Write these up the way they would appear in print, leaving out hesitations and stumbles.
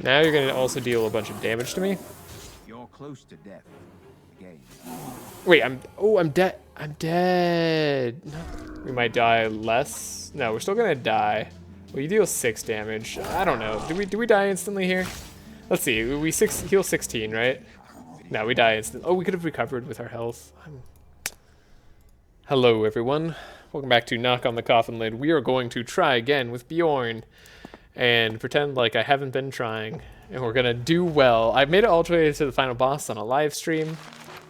Now you're gonna also deal a bunch of damage to me. You're close to death. Again. Wait, I'm dead. I'm dead. No. We might die less. No, we're still gonna die. Well, you deal 6 damage. I don't know. Do we die instantly here? Let's see. We heal 16, right? No, we die instantly. Oh, we could have recovered with our health. Hello, everyone. Welcome back to Knock on the Coffin Lid. We are going to try again with Bjorn and pretend like I haven't been trying. And we're gonna do well. I made it all the way to the final boss on a live stream.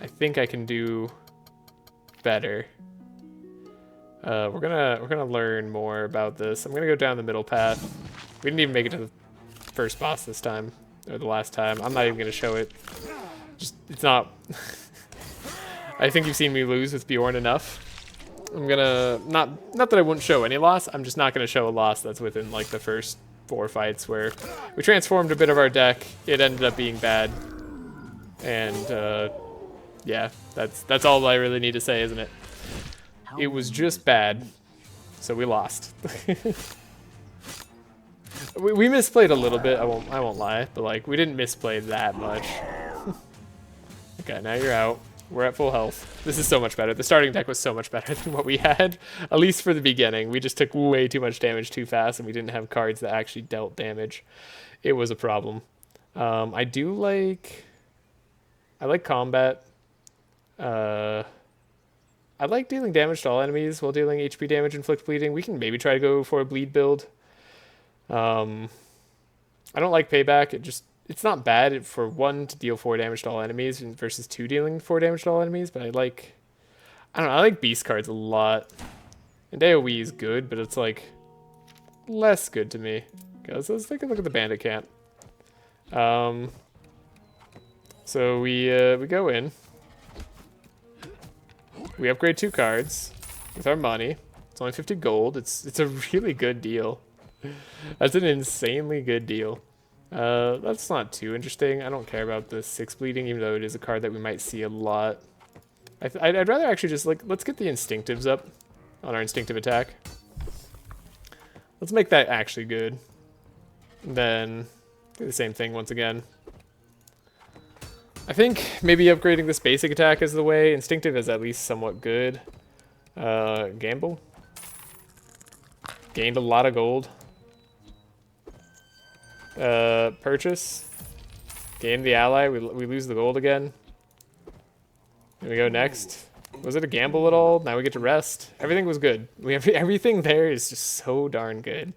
I think I can do better. We're gonna learn more about this. I'm gonna go down the middle path. We didn't even make it to the first boss this time, or the last time. I'm not even gonna show it. Just it's not. I think you've seen me lose with Bjorn enough. I'm gonna not that I wouldn't show any loss. I'm just not gonna show a loss that's within like the first 4 fights where we transformed a bit of our deck. It ended up being bad, and yeah, that's all I really need to say, isn't it? It was just bad, so we lost. we misplayed a little bit. I won't lie, but like we didn't misplay that much. Okay, now you're out. We're at full health. This is so much better. The starting deck was so much better than what we had, at least for the beginning. We just took way too much damage too fast, and we didn't have cards that actually dealt damage. It was a problem. I like combat. I like dealing damage to all enemies while dealing HP damage, inflict bleeding. We can maybe try to go for a bleed build. I don't like payback. It's not bad for 1 to deal 4 damage to all enemies versus 2 dealing 4 damage to all enemies, but I don't know, I like beast cards a lot. And AoE is good, but it's like less good to me. Okay, let's take a look at the bandit camp. So we go in. We upgrade 2 cards with our money. It's only 50 gold. It's a really good deal. That's an insanely good deal. That's not too interesting. I don't care about the 6 bleeding, even though it is a card that we might see a lot. I'd rather actually just let's get the instinctives up on our instinctive attack. Let's make that actually good. And then do the same thing once again. I think maybe upgrading this basic attack is the way. Instinctive is at least somewhat good. Gamble. Gained a lot of gold. Purchase. Gain the ally. We lose the gold again. Here we go next. Was it a gamble at all? Now we get to rest. Everything was good. Everything there is just so darn good.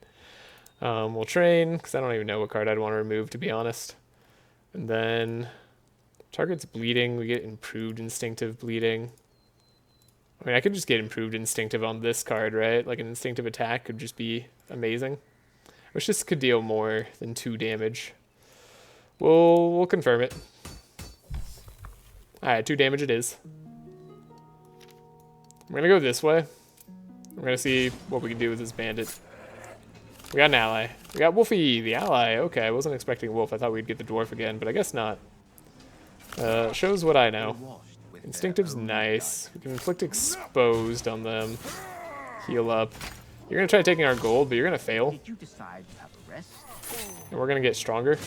We'll train, because I don't even know what card I'd want to remove, to be honest. And then target's bleeding. We get improved instinctive bleeding. I mean, I could just get improved instinctive on this card, right? Like an instinctive attack could just be amazing. Which this could deal more than 2 damage. We'll confirm it. Alright, 2 damage it is. We're gonna go this way. We're gonna see what we can do with this bandit. We got an ally. We got Wolfie, the ally. Okay, I wasn't expecting Wolf. I thought we'd get the dwarf again, but I guess not. Shows what I know. Instinctive's nice. We can inflict exposed on them. Heal up. You're gonna try taking our gold, but you're gonna fail. And we're gonna get stronger.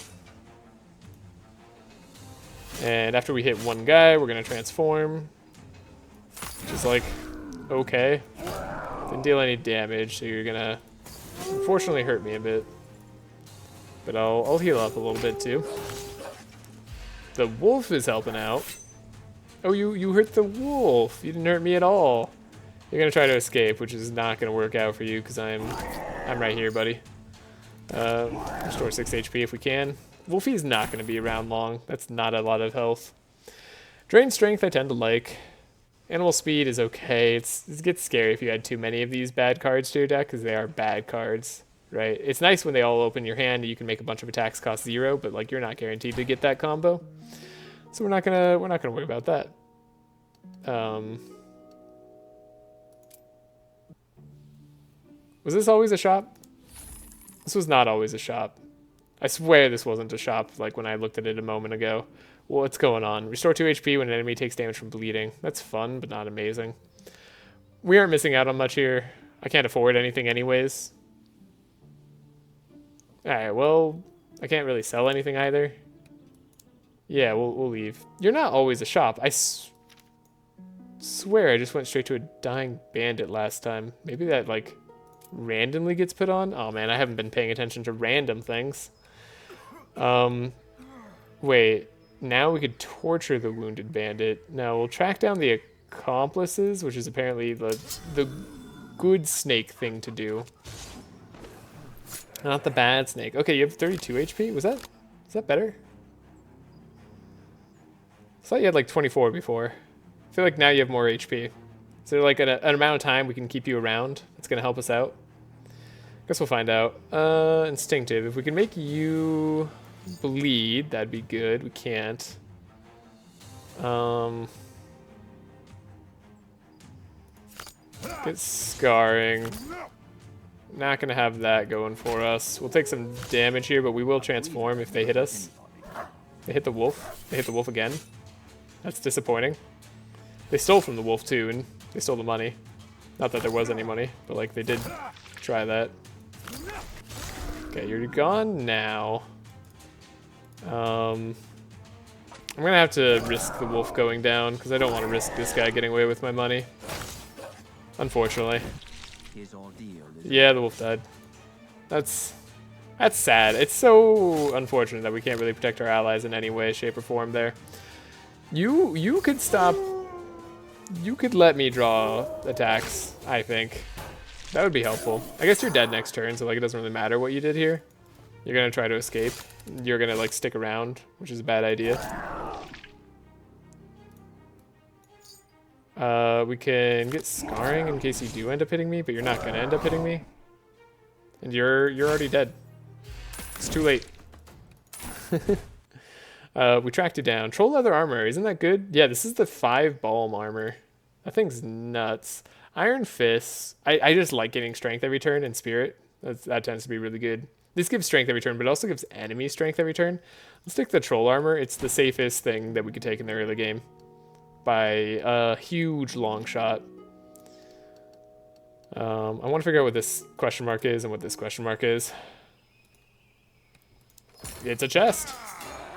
And after we hit 1 guy, we're gonna transform. Which is like, okay. Didn't deal any damage, so you're gonna unfortunately hurt me a bit. But I'll heal up a little bit too. The wolf is helping out. Oh, you hurt the wolf. You didn't hurt me at all. You're gonna try to escape, which is not gonna work out for you because I'm right here, buddy. Restore 6 HP if we can. Wolfie's not gonna be around long. That's not a lot of health. Drain strength I tend to like. Animal speed is okay. It gets scary if you had too many of these bad cards to your deck because they are bad cards, right? It's nice when they all open your hand and you can make a bunch of attacks cost 0, but like you're not guaranteed to get that combo. So we're not gonna worry about that. Was this always a shop? This was not always a shop. I swear this wasn't a shop like when I looked at it a moment ago. What's going on? Restore 2 HP when an enemy takes damage from bleeding. That's fun, but not amazing. We aren't missing out on much here. I can't afford anything anyways. Alright, well, I can't really sell anything either. Yeah, we'll leave. You're not always a shop. I swear I just went straight to a dying bandit last time. Maybe that, like, randomly gets put on? Oh, man, I haven't been paying attention to random things. Wait. Now we could torture the wounded bandit. Now we'll track down the accomplices, which is apparently the good snake thing to do. Not the bad snake. Okay, you have 32 HP? Is that better? I thought you had like 24 before. I feel like now you have more HP. Is there like an amount of time we can keep you around that's gonna help us out? Guess we'll find out. Instinctive. If we can make you bleed, that'd be good. We can't. Get scarring. Not gonna have that going for us. We'll take some damage here, but we will transform if they hit us. They hit the wolf. They hit the wolf again. That's disappointing. They stole from the wolf too, and they stole the money. Not that there was any money, but like they did try that. Okay, you're gone now. I'm gonna have to risk the wolf going down because I don't want to risk this guy getting away with my money. Unfortunately. Yeah, the wolf died. That's sad. It's so unfortunate that we can't really protect our allies in any way, shape, or form there. You could stop. You could let me draw attacks, I think. That would be helpful. I guess you're dead next turn, so like it doesn't really matter what you did here. You're gonna try to escape. You're gonna like stick around, which is a bad idea. We can get scarring in case you do end up hitting me, but you're not gonna end up hitting me. And you're already dead. It's too late. We tracked you down. Troll leather armor, isn't that good? Yeah, this is the 5 balm armor. That thing's nuts. Iron fists. I just like getting strength every turn and spirit. That tends to be really good. This gives strength every turn, but it also gives enemy strength every turn. Let's take the troll armor. It's the safest thing that we could take in the early game. By a huge long shot. I want to figure out what this question mark is and what this question mark is. It's a chest.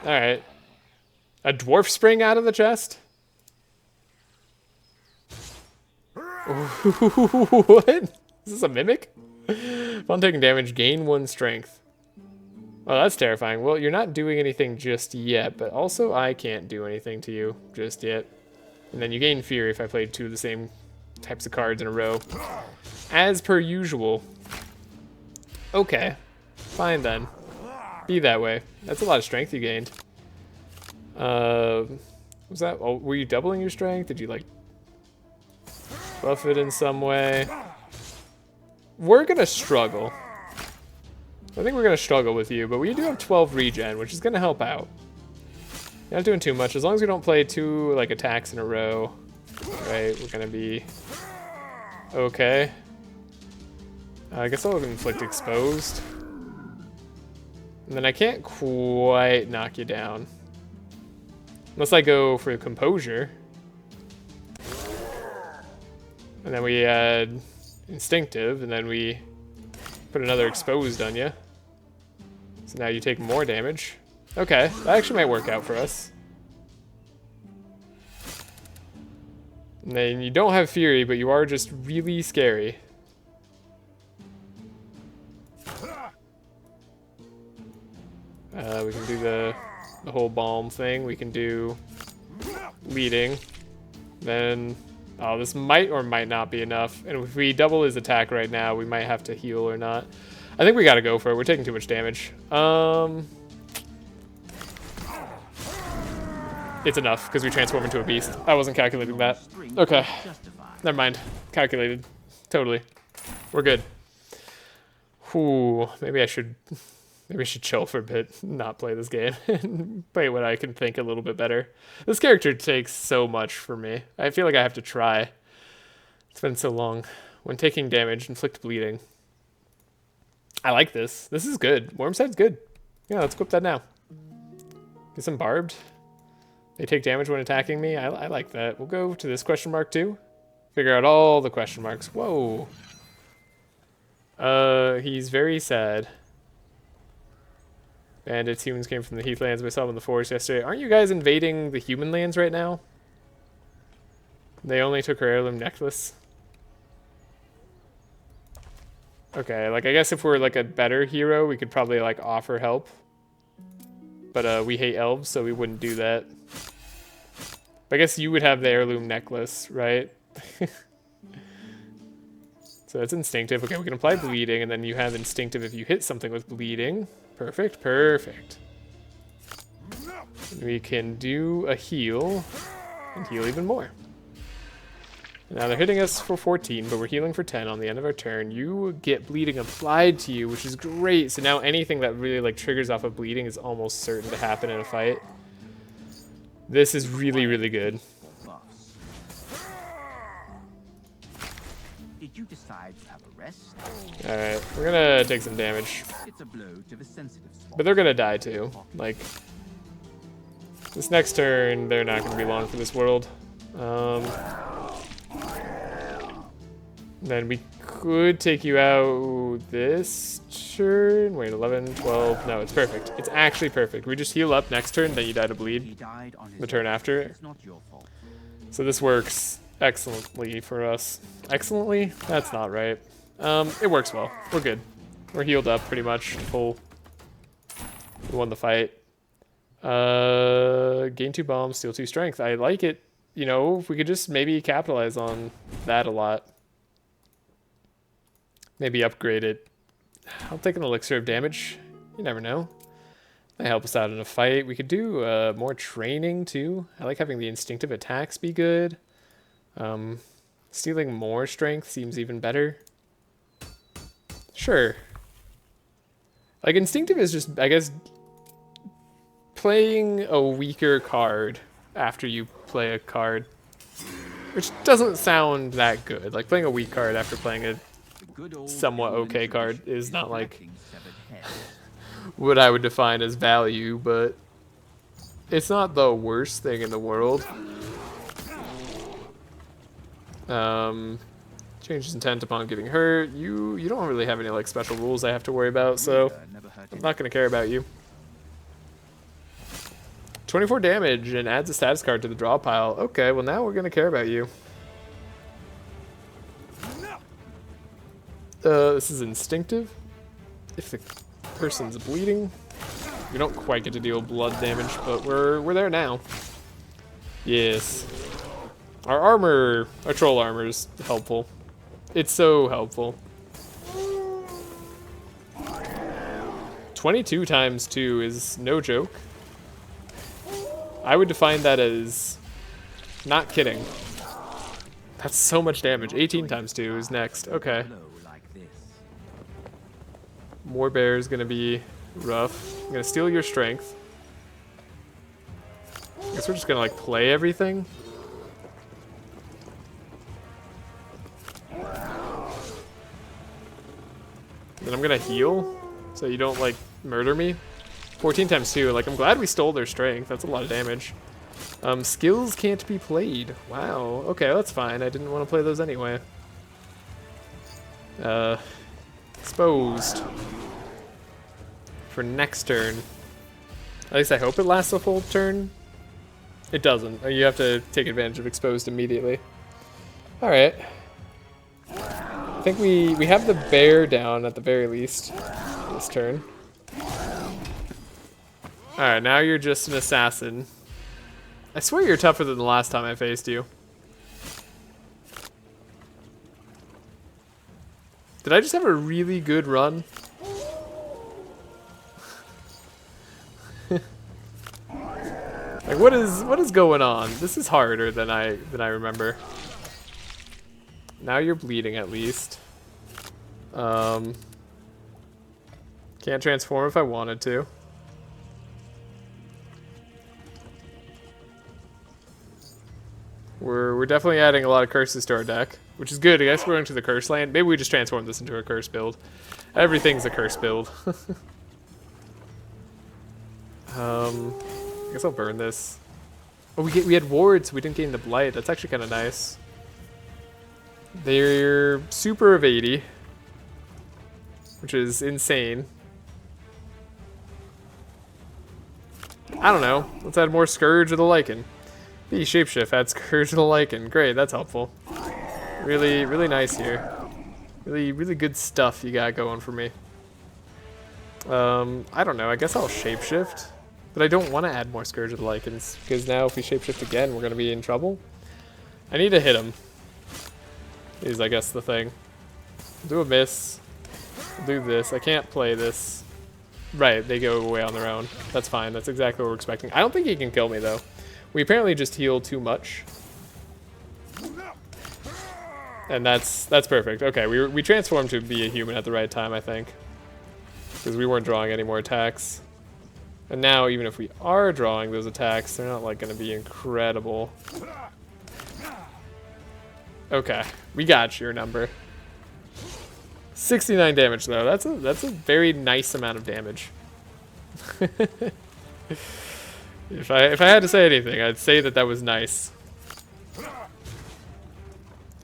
Alright. A dwarf spring out of the chest? What? Is this a mimic? Upon taking damage, gain 1 strength. Oh, that's terrifying. Well, you're not doing anything just yet, but also I can't do anything to you just yet. And then you gain fear if I played 2 of the same types of cards in a row. As per usual. Okay. Fine then. Be that way. That's a lot of strength you gained. Was that... Oh, were you doubling your strength? Did you, like, buff it in some way? We're gonna struggle. I think we're gonna struggle with you, but we do have 12 regen, which is gonna help out. Not doing too much. As long as we don't play 2, like, attacks in a row. Right, we're gonna be... okay. I guess I'll inflict exposed. And then I can't quite knock you down. Unless I go for composure. And then we add instinctive, and then we put another exposed on you. So now you take more damage. Okay, that actually might work out for us. And then you don't have fury, but you are just really scary. We can do the whole balm thing. We can do leading. Then, oh, this might or might not be enough. And if we double his attack right now, we might have to heal or not. I think we gotta go for it. We're taking too much damage. It's enough, because we transform into a beast. I wasn't calculating that. Okay. Never mind. Calculated. Totally. We're good. Whew. Maybe I should chill for a bit, not play this game, and play what I can think a little bit better. This character takes so much for me. I feel like I have to try. It's been so long. When taking damage, inflict bleeding. I like this. This is good. Wormside's good. Yeah, let's equip that now. Get some barbed. They take damage when attacking me. I like that. We'll go to this question mark too. Figure out all the question marks. Whoa. He's very sad. Bandits, humans came from the heathlands. We saw them in the forest yesterday. Aren't you guys invading the human lands right now? They only took her heirloom necklace. Okay, like I guess if we're like a better hero, we could probably like offer help. But we hate elves, so we wouldn't do that. But I guess you would have the heirloom necklace, right? So that's instinctive. Okay, we can apply bleeding, and then you have instinctive if you hit something with bleeding. Perfect, perfect. We can do a heal, and heal even more. Now they're hitting us for 14, but we're healing for 10 on the end of our turn. You get bleeding applied to you, which is great. So now anything that really like triggers off of bleeding is almost certain to happen in a fight. This is really, really good. Did you decide to have a rest? Alright, we're gonna take some damage. It's a blow to the sensitive spot. But they're gonna die too. Like, this next turn, they're not gonna be long for this world. Then we could take you out this turn. Wait, 11, 12. No, it's perfect. It's actually perfect. We just heal up next turn, then you die to bleed the turn after. It's not your fault. So this works excellently for us. Excellently? That's not right. It works well. We're good. We're healed up pretty much. Full. We won the fight. Gain 2 bombs, steal 2 strength. I like it. You know, if we could just maybe capitalize on that a lot. Maybe upgrade it. I'll take an elixir of damage. You never know. They help us out in a fight. We could do more training too. I like having the instinctive attacks be good. Stealing more strength seems even better. Sure. Like instinctive is just, I guess, playing a weaker card after you play a card. Which doesn't sound that good. Like playing a weak card after playing a somewhat okay card is not like what I would define as value, but it's not the worst thing in the world. Changes intent upon getting hurt. You don't really have any like special rules I have to worry about, so I'm not gonna care about you. 24 damage and adds a status card to the draw pile. Okay, well now we're gonna care about you. This is instinctive. If the person's bleeding, we don't quite get to deal blood damage, but we're there now. Yes. Our armor, our troll armor is helpful. It's so helpful. 22 times 2 is no joke. I would define that as not kidding. That's so much damage. 18 times 2 is next. Okay. More bear is gonna be rough. I'm gonna steal your strength. I guess we're just gonna like play everything. Then I'm gonna heal, so you don't like murder me. 14 times 2, like I'm glad we stole their strength. That's a lot of damage. Skills can't be played. Wow, okay, that's fine. I didn't want to play those anyway. Exposed. For next turn. At least I hope it lasts a full turn. It doesn't. You have to take advantage of exposed immediately. Alright. I think we have the bear down at the very least this turn. Alright, now you're just an assassin. I swear you're tougher than the last time I faced you. Did I just have a really good run? Like what is going on? This is harder than I remember. Now you're bleeding at least. Can't transform if I wanted to. We're definitely adding a lot of curses to our deck, which is good. I guess we're going to the curse land. Maybe we just transform this into a curse build. Everything's a curse build. I guess I'll burn this. Oh, we had wards. We didn't gain the blight. That's actually kind of nice. They're super of 80, which is insane. I don't know. Let's add more Scourge of the Lichen. The Shapeshift adds Scourge of the Lichen. Great, that's helpful. Really, really nice here. Really, really good stuff you got going for me. I don't know. I guess I'll Shapeshift. But I don't want to add more Scourge of the Lichens, because now if we Shapeshift again, we're going to be in trouble. I need to hit him. Is, I guess, the thing. Do a miss. Do this. I can't play this. Right, they go away on their own. That's fine. That's exactly what we're expecting. I don't think he can kill me, though. We apparently just heal too much. And that's perfect. Okay, we transformed to be a human at the right time, I think. Because we weren't drawing any more attacks. And now, even if we are drawing those attacks, they're not, like, going to be incredible. Okay, we got your number. 69 damage, though. That's a very nice amount of damage. If I had to say anything, I'd say that was nice.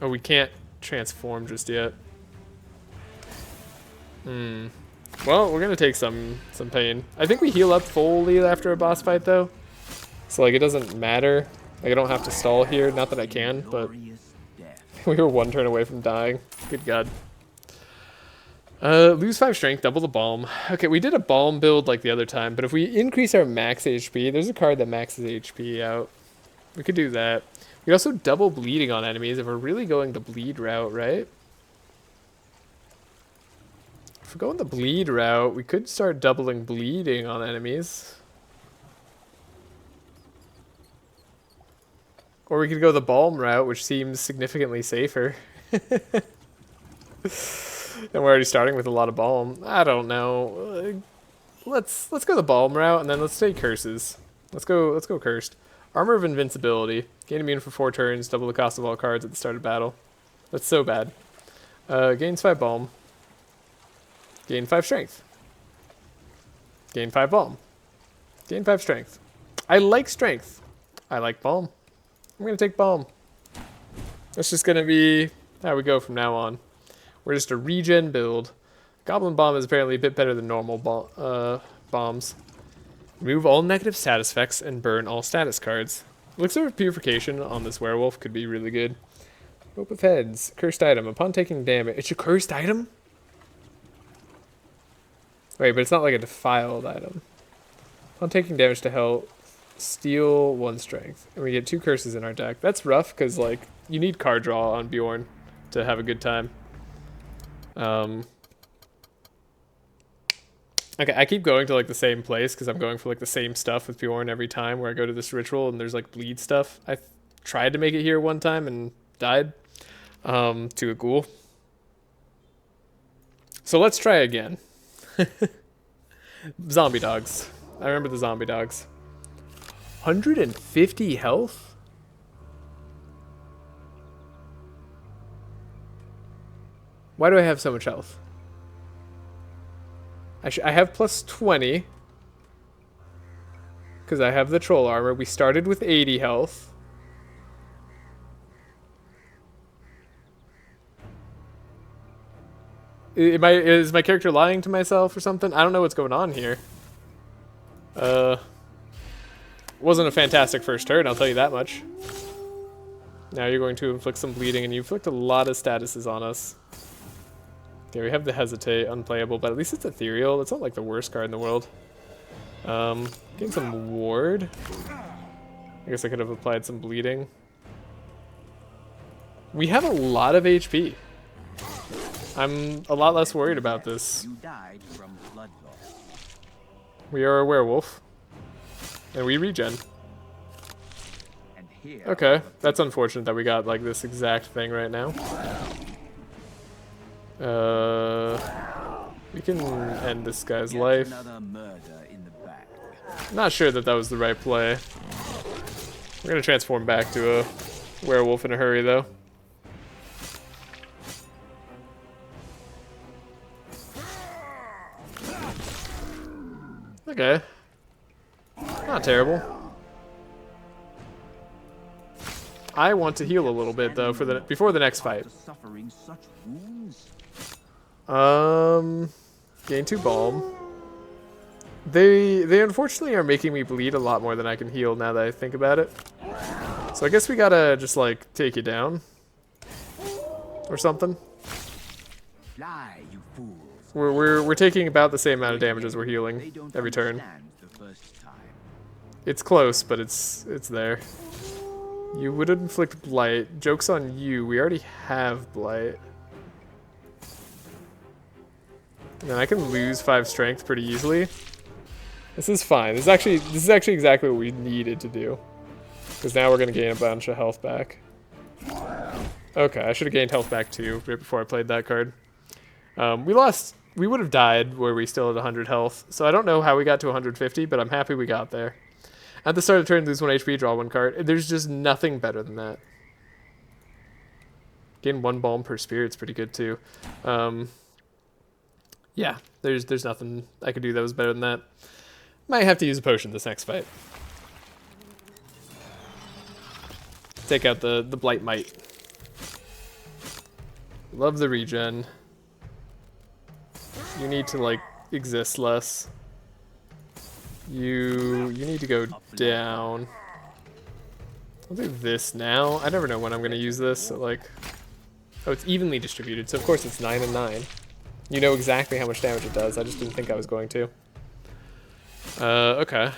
Oh, we can't transform just yet. Well, we're gonna take some pain. I think we heal up fully after a boss fight, though. So, like, it doesn't matter. Like, I don't have to stall here. Not that I can, but we were one turn away from dying. Good God. Lose 5 strength, double the balm. Okay, we did a balm build like the other time, but if we increase our max HP, there's a card that maxes HP out. We could do that. We also double bleeding on enemies if we're really going the bleed route, right? If we're going the bleed route, we could start doubling bleeding on enemies. Or we could go the balm route, which seems significantly safer. And we're already starting with a lot of balm. I don't know. Let's go the balm route, and then let's take curses. Let's go cursed. Armor of Invincibility. Gain immune for 4 turns, double the cost of all cards at the start of battle. That's so bad. Gains 5 balm. Gain 5 strength. Gain 5 balm. Gain 5 strength. I like strength. I like balm. I'm gonna take balm. That's just gonna be how we go from now on. We're just a regen build. Goblin Bomb is apparently a bit better than normal bombs. Remove all negative status effects and burn all status cards. Elixir of Purification on this werewolf could be really good. Rope of Heads. Cursed item. Upon taking damage. It's a cursed item? Wait, but it's not like a defiled item. Upon taking damage to health, steal 1 strength. And we get 2 curses in our deck. That's rough, because, like, you need card draw on Bjorn to have a good time. Okay, I keep going to, like, the same place, because I'm going for, like, the same stuff with Bjorn every time where I go to this ritual and there's, like, bleed stuff. I tried to make it here one time and died to a ghoul. So let's try again. Zombie dogs. I remember the zombie dogs. 150 health? Why do I have so much health? I have plus 20. Because I have the troll armor. We started with 80 health. Is my character lying to myself or something? I don't know what's going on here. Wasn't a fantastic first turn, I'll tell you that much. Now you're going to inflict some bleeding, and you inflict a lot of statuses on us. Okay, we have the Hesitate, unplayable, but at least it's ethereal. It's not like the worst card in the world. Getting some ward. I guess I could have applied some bleeding. We have a lot of HP. I'm a lot less worried about this. You died from blood loss. We are a werewolf. And we regen. And here Okay, that's unfortunate that we got like this exact thing right now. We can end this guy's life. another murder in the back. Not sure that was the right play. We're gonna transform back to a werewolf in a hurry though. Okay. Not terrible. I want to heal a little bit though before the next fight. Suffering such wounds. Gain 2 balm. They unfortunately are making me bleed a lot more than I can heal now that I think about it. So I guess we gotta just like take you down or something. Fly, you fools. We're taking about the same amount of damage as we're They healing don't every turn. understand the first time. It's close, but it's there. You would inflict blight. Joke's on you. We already have blight. And I can lose 5 strength pretty easily. This is fine. This is actually exactly what we needed to do. Because now we're gonna gain a bunch of health back. Okay, I should have gained health back too right before I played that card. We would have died where we still had 100 health. So I don't know how we got to 150, but I'm happy we got there. At the start of the turn, lose 1 HP, draw 1 card. There's just nothing better than that. Gain 1 balm per spirit's pretty good too. Yeah, there's nothing I could do that was better than that. Might have to use a potion this next fight. Take out the Blight Might. Love the regen. You need to like exist less. You need to go down. I'll do this now. I never know when I'm gonna use this. So like, oh, it's evenly distributed, so of course it's 9 and 9. You know exactly how much damage it does. I just didn't think I was going to. Okay.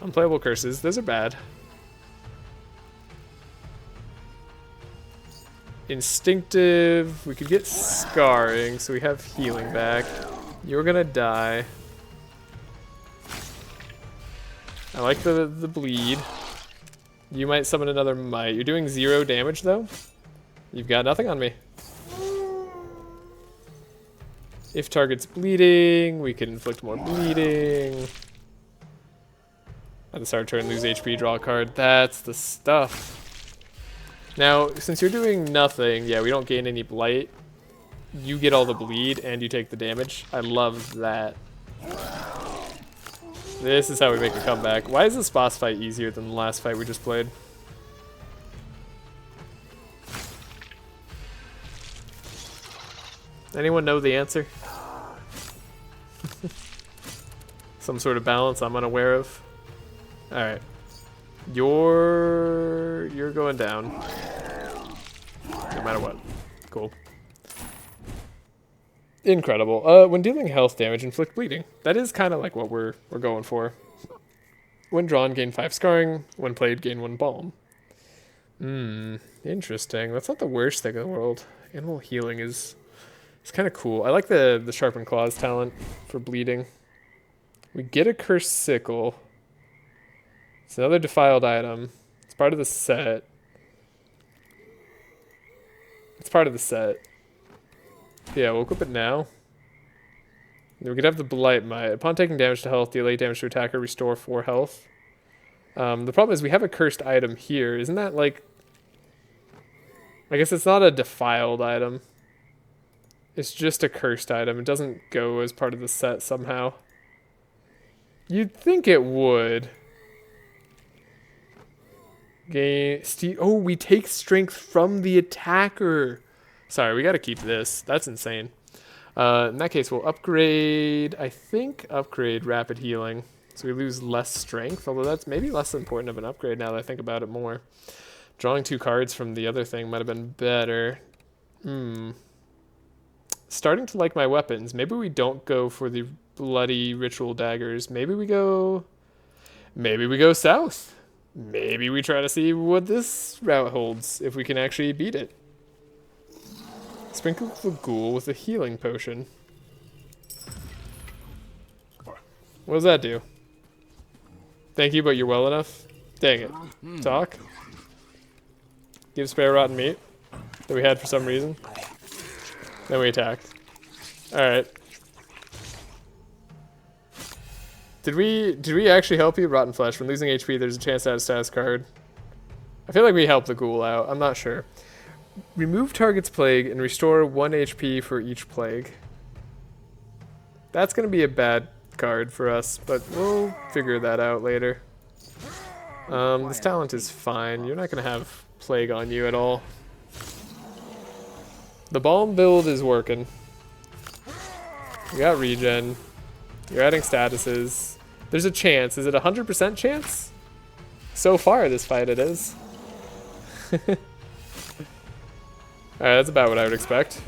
Unplayable curses. Those are bad. Instinctive. We could get scarring, so we have healing back. You're gonna die. I like the bleed. You might summon another might. You're doing 0 damage though. You've got nothing on me. If target's bleeding, we can inflict more bleeding. At the start of turn, lose HP, draw a card. That's the stuff. Now, since you're doing nothing, yeah, we don't gain any blight. You get all the bleed and you take the damage. I love that. This is how we make a comeback. Why is this boss fight easier than the last fight we just played? Anyone know the answer? Some sort of balance I'm unaware of. Alright. You're going down. No matter what. Cool. Incredible. When dealing health damage, inflict bleeding. That is kind of like what we're going for. When drawn, gain 5 scarring. When played, gain 1 balm. Interesting. That's not the worst thing in the world. Animal healing is kind of cool. I like the sharpened claws talent for bleeding. We get a cursed sickle. It's another defiled item. It's part of the set. Yeah, we'll equip it now. We could have the Blight Might. Upon taking damage to health, deal 8 damage to attacker, restore 4 health. The problem is we have a cursed item here. Isn't that like... I guess it's not a defiled item. It's just a cursed item. It doesn't go as part of the set somehow. You'd think it would. Oh, we take strength from the attacker. Sorry, we gotta keep this. That's insane. In that case, we'll upgrade, I think, upgrade rapid healing. So we lose less strength, although that's maybe less important of an upgrade now that I think about it more. Drawing 2 cards from the other thing might have been better. Starting to like my weapons. Maybe we don't go for the bloody ritual daggers. Maybe we go south. Maybe we try to see what this route holds, if we can actually beat it. Sprinkle the ghoul with a healing potion. What does that do? Thank you, but you're well enough? Dang it. Talk? Give spare rotten meat that we had for some reason. Then we attacked. Alright. Did we actually help you? Rotten flesh. When losing HP, there's a chance to add a status card. I feel like we helped the ghoul out. I'm not sure. Remove target's plague and restore 1 HP for each plague. That's going to be a bad card for us, but we'll figure that out later. This talent is fine. You're not going to have plague on you at all. The balm build is working. We got regen. You're adding statuses. There's a chance. Is it a 100% chance? So far this fight it is. Alright, that's about what I would expect.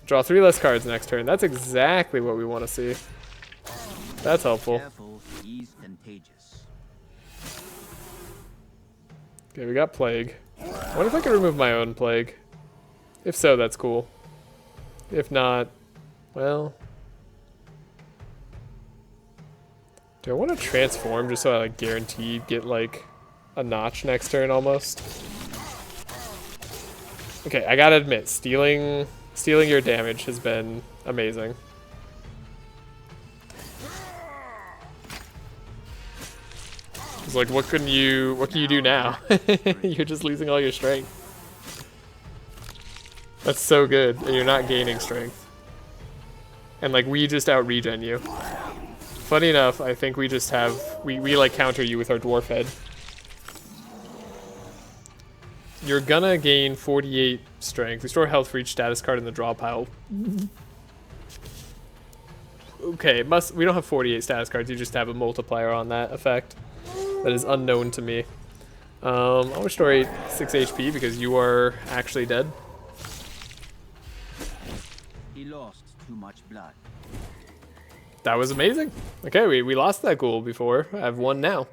Draw 3 less cards next turn. That's exactly what we want to see. That's helpful. Careful, he's contagious. Okay, we got Plague. I wonder if I can remove my own Plague. If so, that's cool. If not, well... Do I want to transform just so I like guaranteed get like a notch next turn almost? Okay, I gotta admit, stealing your damage has been amazing. It's like, what can you do now? You're just losing all your strength. That's so good, and you're not gaining strength. And like, we just out regen you. Funny enough, I think we just have we like counter you with our dwarf head. You're gonna gain 48 strength. Restore health for each status card in the draw pile. Okay, we don't have 48 status cards, you just have a multiplier on that effect. That is unknown to me. I'll restore 6 HP because you are actually dead. He lost too much blood. That was amazing. Okay, we lost that ghoul before. I have 1 now.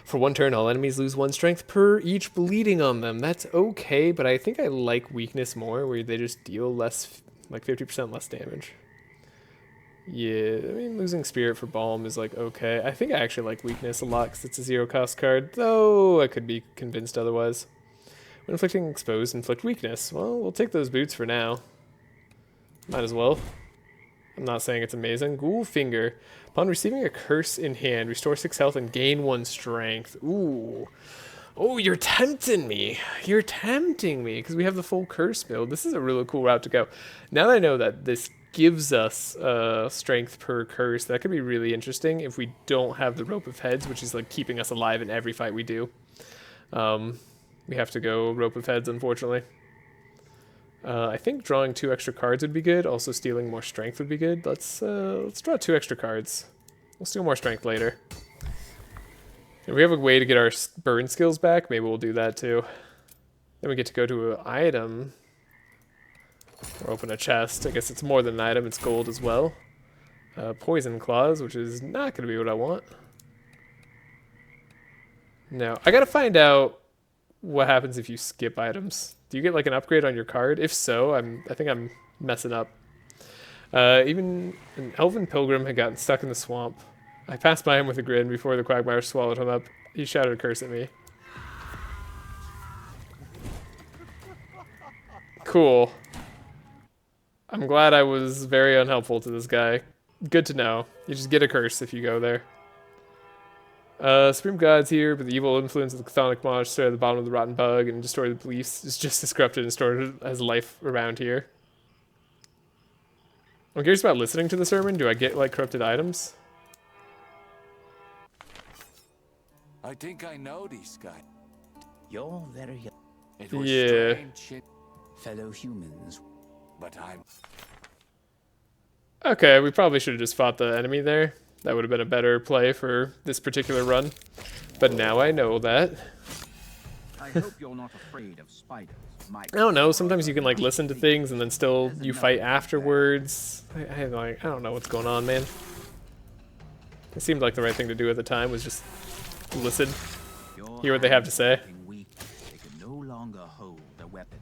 For 1 turn, all enemies lose 1 strength per each bleeding on them. That's okay, but I think I like weakness more, where they just deal less, like 50% less damage. Yeah, I mean, losing spirit for balm is like okay. I think I actually like weakness a lot because it's a 0-cost card, though I could be convinced otherwise. When inflicting exposed, inflict weakness. Well, we'll take those boots for now. Might as well. I'm not saying it's amazing. Ghoul Finger. Upon receiving a curse in hand, restore 6 health and gain 1 strength. Ooh. Oh, you're tempting me. You're tempting me because we have the full curse build. This is a really cool route to go. Now that I know that this gives us strength per curse, that could be really interesting if we don't have the Rope of Heads, which is like keeping us alive in every fight we do. We have to go Rope of Heads, unfortunately. I think drawing 2 extra cards would be good. Also, stealing more strength would be good. Let's draw 2 extra cards. We'll steal more strength later. If we have a way to get our burn skills back, maybe we'll do that too. Then we get to go to an item. Or open a chest. I guess it's more than an item, it's gold as well. Poison Claws, which is not going to be what I want. No, I gotta find out what happens if you skip items. Do you get like an upgrade on your card? If so, I think I'm messing up. Even an elven pilgrim had gotten stuck in the swamp. I passed by him with a grin before the quagmire swallowed him up. He shouted a curse at me. Cool. I'm glad I was very unhelpful to this guy. Good to know. You just get a curse if you go there. Supreme God's here, but the evil influence of the chthonic monster at the bottom of the rotten bug and destroy the beliefs is just as corrupted and stored as life around here. I'm curious about listening to the sermon. Do I get like corrupted items? I think I know these guys. You're very young. It was Yeah. strange shit, Fellow humans. but I'm Okay, we probably should have just fought the enemy there. That would have been a better play for this particular run. But now I know that. I hope you're not afraid of spiders. I don't know, sometimes you can like listen to things and then still you fight afterwards. I don't know what's going on, man. It seemed like the right thing to do at the time was just listen, hear what they have to say. Weak, they can no longer hold a weapon.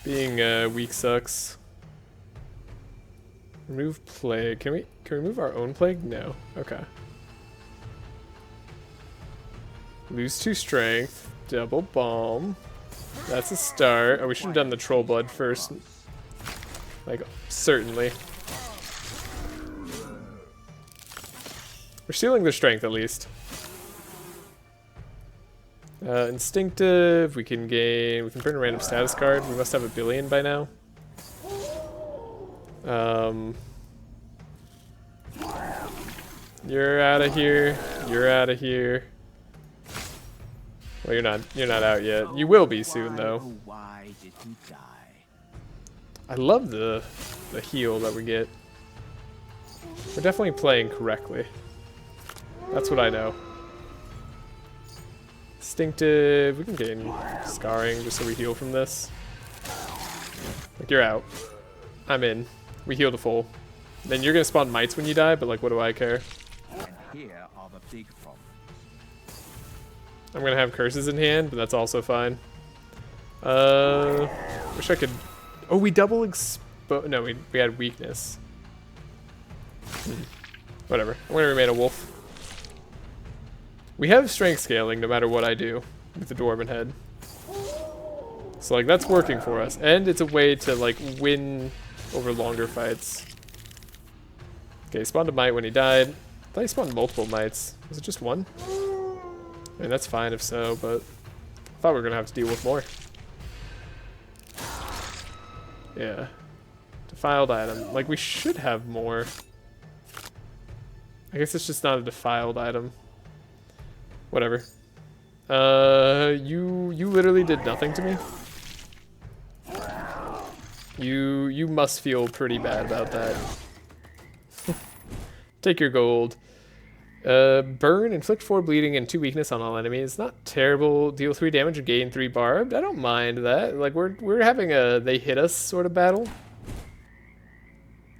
Being weak sucks. Remove plague. Can we remove our own plague? No. Okay. Lose 2 strength. Double balm. That's a start. Oh, we should have done the troll blood first. Like, certainly. We're stealing their strength at least. Instinctive. We can burn a random status card. We must have 1 billion by now. You're out of here. You're out of here. Well, you're not out yet. You will be soon, though. Why did he die? I love the heal that we get. We're definitely playing correctly. That's what I know. Instinctive. We can gain scarring just so we heal from this. Like, you're out. I'm in. We heal to full. Then you're gonna spawn mites when you die, but like, what do I care? And here are the big problems. I'm gonna have curses in hand, but that's also fine. Wish I could... Oh, we double expo... No, we had weakness. Whatever. I'm gonna remain a wolf. We have strength scaling no matter what I do with the Dwarven head. So, like, that's working for us. And it's a way to, like, win over longer fights. Okay, he spawned a mite when he died. I thought he spawned multiple mites. Was it just one? I mean, that's fine if so, but I thought we were going to have to deal with more. Yeah. Defiled item. Like, we should have more. I guess it's just not a defiled item. Whatever. You literally did nothing to me. You must feel pretty bad about that. Take your gold. Burn, inflict 4 bleeding and 2 weakness on all enemies. Not terrible. Deal 3 damage and gain 3 barbed. I don't mind that. Like, we're having a they hit us sort of battle.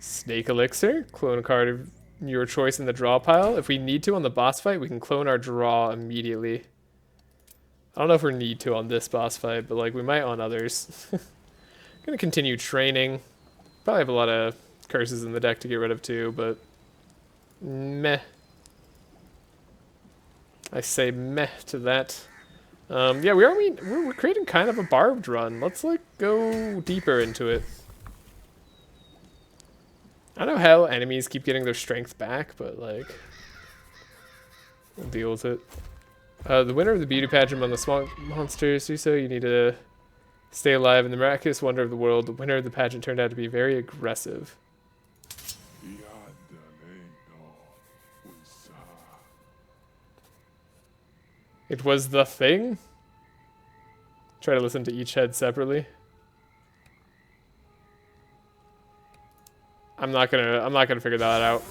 Snake elixir. Clone a card of your choice in the draw pile. If we need to on the boss fight, we can clone our draw immediately. I don't know if we need to on this boss fight, but like we might on others. Gonna continue training. Probably have a lot of curses in the deck to get rid of too, but meh. I say meh to that. Yeah, we're creating kind of a barbed run. Let's like go deeper into it. I don't know how enemies keep getting their strength back, but like we'll deal with it. The winner of the beauty pageant among the small monsters. Do so, you need to stay alive. In the miraculous wonder of the world, the winner of the pageant turned out to be very aggressive. It was the thing? Try to listen to each head separately. I'm not gonna figure that out.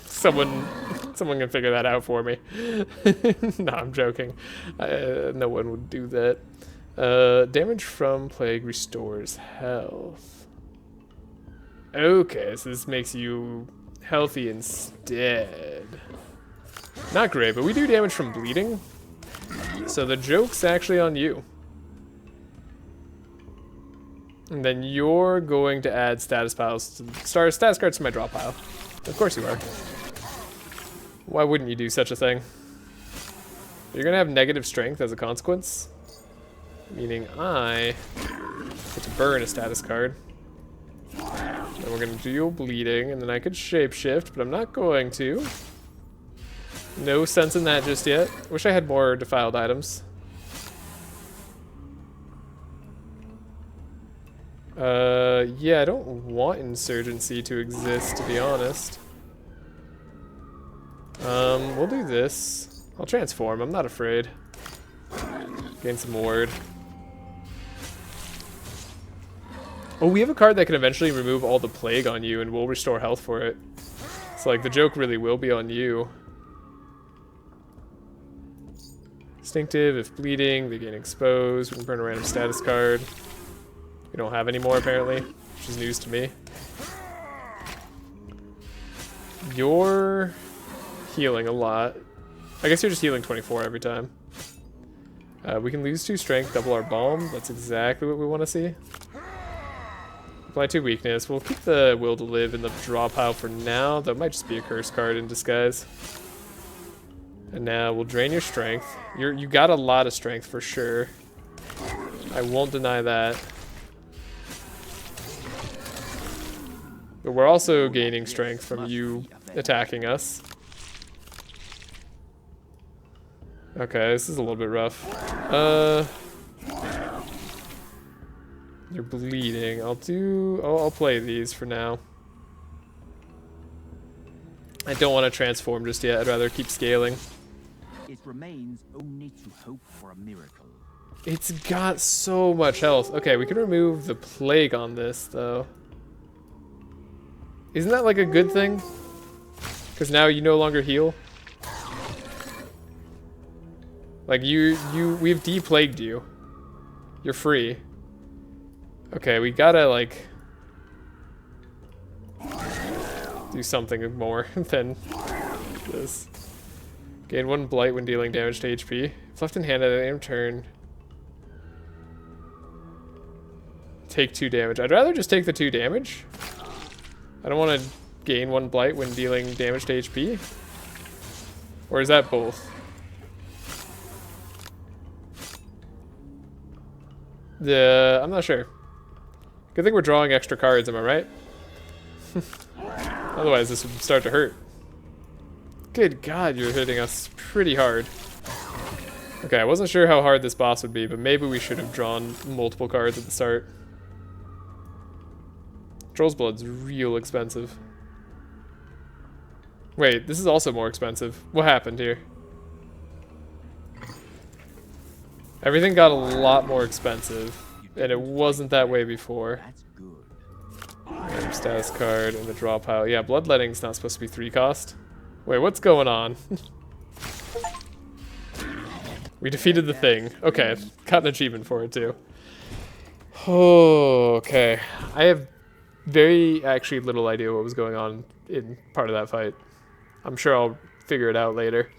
Someone can figure that out for me. No, I'm joking. No one would do that. Damage from plague restores health. Okay, so this makes you healthy instead. Not great, but we do damage from bleeding. So the joke's actually on you. And then you're going to add status piles to status cards to my draw pile. Of course you are. Why wouldn't you do such a thing? You're gonna have negative strength as a consequence. Meaning I get to burn a status card. Then we're gonna deal bleeding, and then I could shapeshift, but I'm not going to. No sense in that just yet. Wish I had more defiled items. Yeah, I don't want insurgency to exist, to be honest. We'll do this. I'll transform, I'm not afraid. Gain some ward. Oh, we have a card that can eventually remove all the plague on you and we'll restore health for it. So like the joke really will be on you. Instinctive, if bleeding, they gain exposed. We can burn a random status card. We don't have any more apparently, which is news to me. You're healing a lot. I guess you're just healing 24 every time. We can lose 2 strength, double our balm. That's exactly what we want to see. Apply 2 weakness. We'll keep the will to live in the draw pile for now. That might just be a curse card in disguise. And now we'll drain your strength. You got a lot of strength for sure. I won't deny that. But we're also gaining strength from you attacking us. Okay, this is a little bit rough. You're bleeding. I'll play these for now. I don't want to transform just yet. I'd rather keep scaling. It remains only to hope for a miracle. It's got so much health. Okay, we can remove the plague on this though. Isn't that like a good thing? Because now you no longer heal. Like we've deplagued you. You're free. Okay, we gotta like do something more than this. Gain 1 blight when dealing damage to HP. If left in hand at any turn. Take 2 damage. I'd rather just take the 2 damage. I don't want to gain 1 blight when dealing damage to HP. Or is that both? I'm not sure. Good thing we're drawing extra cards, am I right? Otherwise this would start to hurt. Good God, you're hitting us pretty hard. Okay, I wasn't sure how hard this boss would be, but maybe we should have drawn multiple cards at the start. Troll's Blood's real expensive. Wait, this is also more expensive. What happened here? Everything got a lot more expensive, and it wasn't that way before. That's good. Status card in the draw pile. Yeah, Bloodletting's not supposed to be 3 cost. Wait, what's going on? We defeated the thing. Okay, got an achievement for it too. Oh, okay. I have very actually little idea what was going on in part of that fight. I'm sure I'll figure it out later.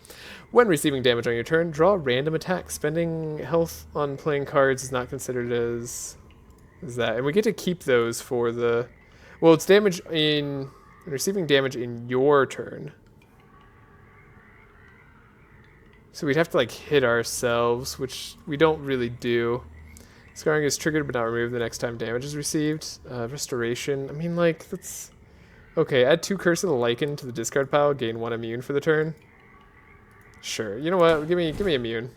When receiving damage on your turn, draw a random attack. Spending health on playing cards is not considered as that. And we get to keep those for the... Well, it's damage in... Receiving damage in your turn. So we'd have to like hit ourselves, which we don't really do. Scarring is triggered but not removed the next time damage is received. Restoration. I mean, like, that's... Okay, add 2 Curse of the Lichen to the discard pile. Gain 1 immune for the turn. Sure. You know what? Give me immune.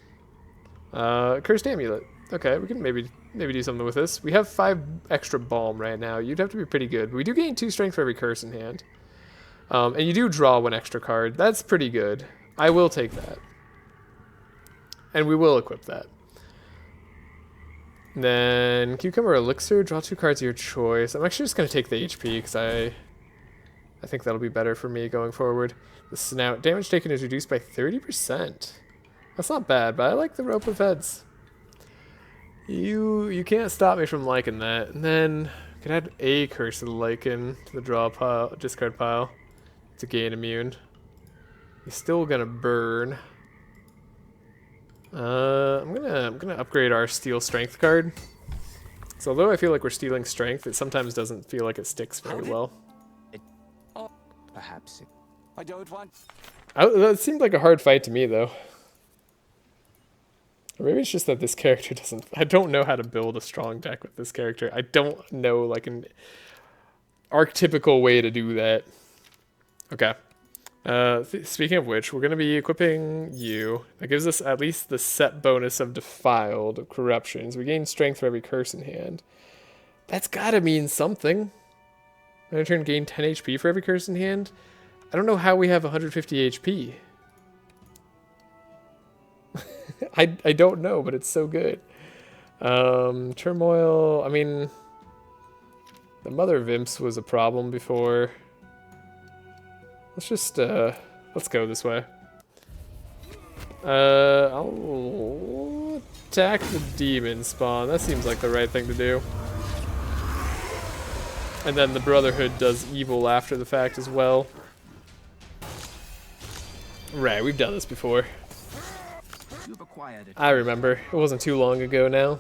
Cursed Amulet. Okay, we can maybe do something with this. We have 5 extra balm right now. You'd have to be pretty good. We do gain 2 strength for every curse in hand. And you do draw 1 extra card. That's pretty good. I will take that. And we will equip that. And then Cucumber Elixir, draw 2 cards of your choice. I'm actually just going to take the HP because I think that'll be better for me going forward. The Snout, damage taken is reduced by 30%. That's not bad, but I like the Rope of Heads. You can't stop me from liking that. And then I could add a Curse of the Lichen to the draw pile, discard pile to gain immune. He's still gonna burn. I'm gonna upgrade our Steel Strength card. So although I feel like we're stealing strength, it sometimes doesn't feel like it sticks very well. Perhaps it... I don't want... That seemed like a hard fight to me, though. Or maybe it's just that this character doesn't... I don't know how to build a strong deck with this character. I don't know, like, an archetypical way to do that. Okay. Speaking of which, we're going to be equipping you. That gives us at least the set bonus of Defiled, of Corruptions. We gain strength for every curse in hand. That's got to mean something. I turn gain 10 HP for every curse in hand. I don't know how we have 150 HP. I don't know, but it's so good. Turmoil, I mean, the Mother of Imps was a problem before. Let's just, let's go this way. I'll attack the demon spawn. That seems like the right thing to do. And then the Brotherhood does evil after the fact as well. Right, we've done this before. You've acquired it. I remember. It wasn't too long ago now.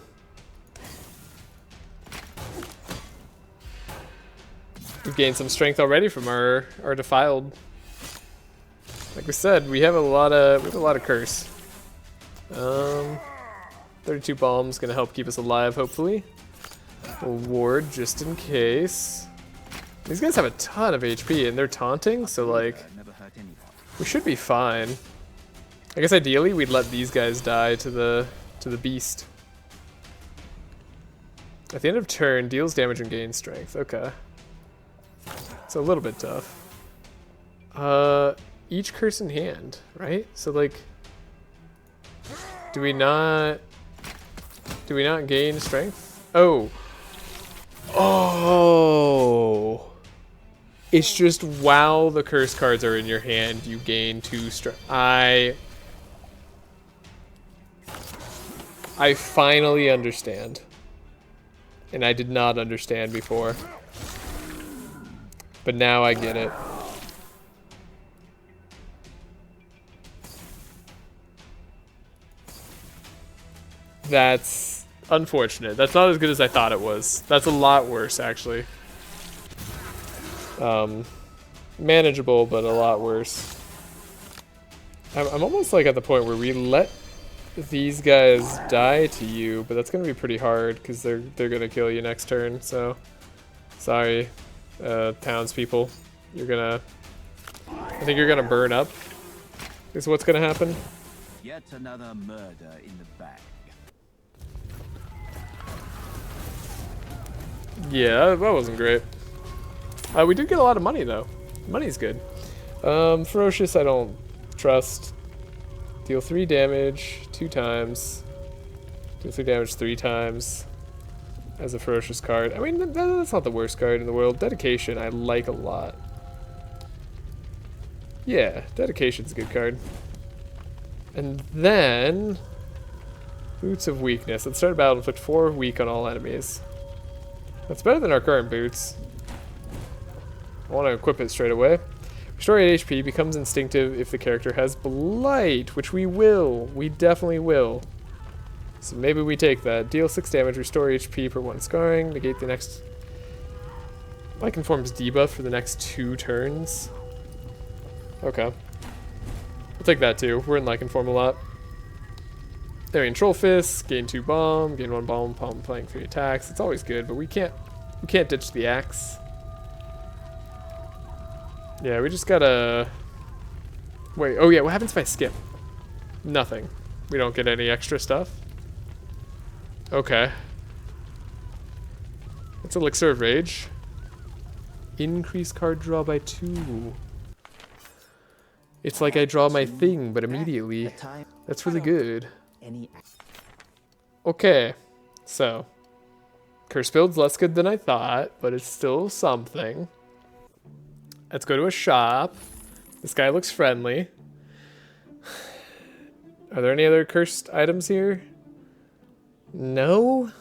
We've gained some strength already from our Defiled. Like we said, we have a lot of curse. 32 bombs gonna help keep us alive, hopefully. A ward just in case. These guys have a ton of HP and they're taunting, so like we should be fine. I guess ideally we'd let these guys die to the beast. At the end of turn, deals damage and gains strength. Okay. It's a little bit tough. Each curse in hand, right? So like, do we not gain strength? Oh. Oh. It's just while the curse cards are in your hand, you gain 2 strength. I finally understand. And I did not understand before. But now I get it. That's unfortunate. That's not as good as I thought it was. That's a lot worse, actually. Manageable, but a lot worse. I'm almost like at the point where we let these guys die to you, but that's gonna be pretty hard because they're gonna kill you next turn. So sorry, townspeople. I think you're gonna burn up. Is what's gonna happen. Yet another murder in the bag. Yeah, that wasn't great. We did get a lot of money though. Money's good. Ferocious, I don't trust. Deal 3 damage 2 times. Deal 3 damage 3 times. As a ferocious card. I mean, that's not the worst card in the world. Dedication, I like a lot. Yeah, Dedication's a good card. And then Boots of Weakness. At the start of battle, inflict 4 weak on all enemies. That's better than our current boots. I want to equip it straight away. Restore 8 HP, becomes instinctive if the character has Blight, which we will. We definitely will. So maybe we take that. Deal 6 damage, restore HP per 1 scarring, negate the next Lycan Form's debuff for the next 2 turns. Okay. We'll take that too. We're in Lycan Form a lot. There, Troll Fist, gain 2 bomb, gain 1 bomb, palm playing 3 attacks. It's always good, but we can't ditch the axe. Yeah, we just gotta wait. Oh yeah, what happens if I skip? Nothing. We don't get any extra stuff. Okay. It's Elixir of Rage. Increase card draw by 2. It's like I draw my thing, but immediately. That's really good. Okay, so curse build's less good than I thought, but it's still something. Let's go to a shop. This guy looks friendly. Are there any other cursed items here? No?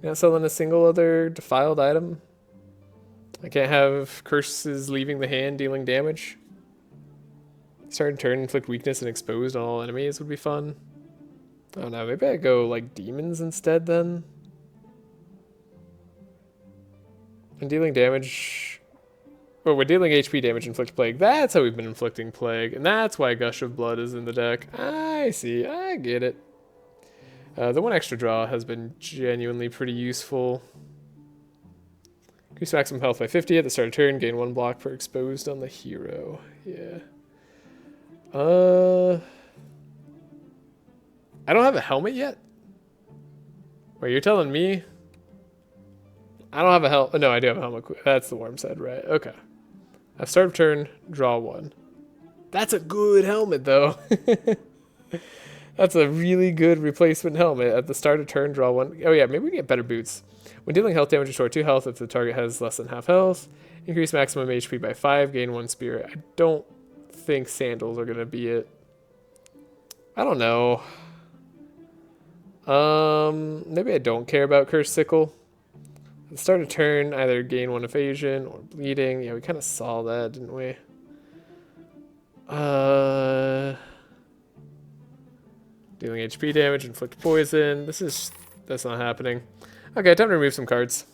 You're not selling a single other defiled item? I can't have curses leaving the hand dealing damage? Start turn, inflict weakness and exposed on all enemies would be fun. I don't know, maybe I go like demons instead then? And dealing damage... Oh, we're dealing HP damage, inflict plague. That's how we've been inflicting plague, and that's why Gush of Blood is in the deck. I see, I get it. The 1 extra draw has been genuinely pretty useful. Increase maximum health by 50 at the start of turn, gain 1 block per exposed on the hero. Yeah. I don't have a helmet yet? Wait, you're telling me? I don't have a helmet. No, I do have a helmet. That's the Worm's Head, right? Okay. At start of turn, draw 1. That's a good helmet, though. That's a really good replacement helmet. At the start of turn, draw 1. Oh yeah, maybe we can get better boots. When dealing health damage, restore 2 health if the target has less than half health. Increase maximum HP by 5, gain 1 spirit. I don't think sandals are going to be it. I don't know. Maybe I don't care about Cursed Sickle. At the start of turn, either gain 1 evasion or bleeding. Yeah, we kind of saw that, didn't we? Dealing HP damage, inflict poison. That's not happening. Okay, time to remove some cards.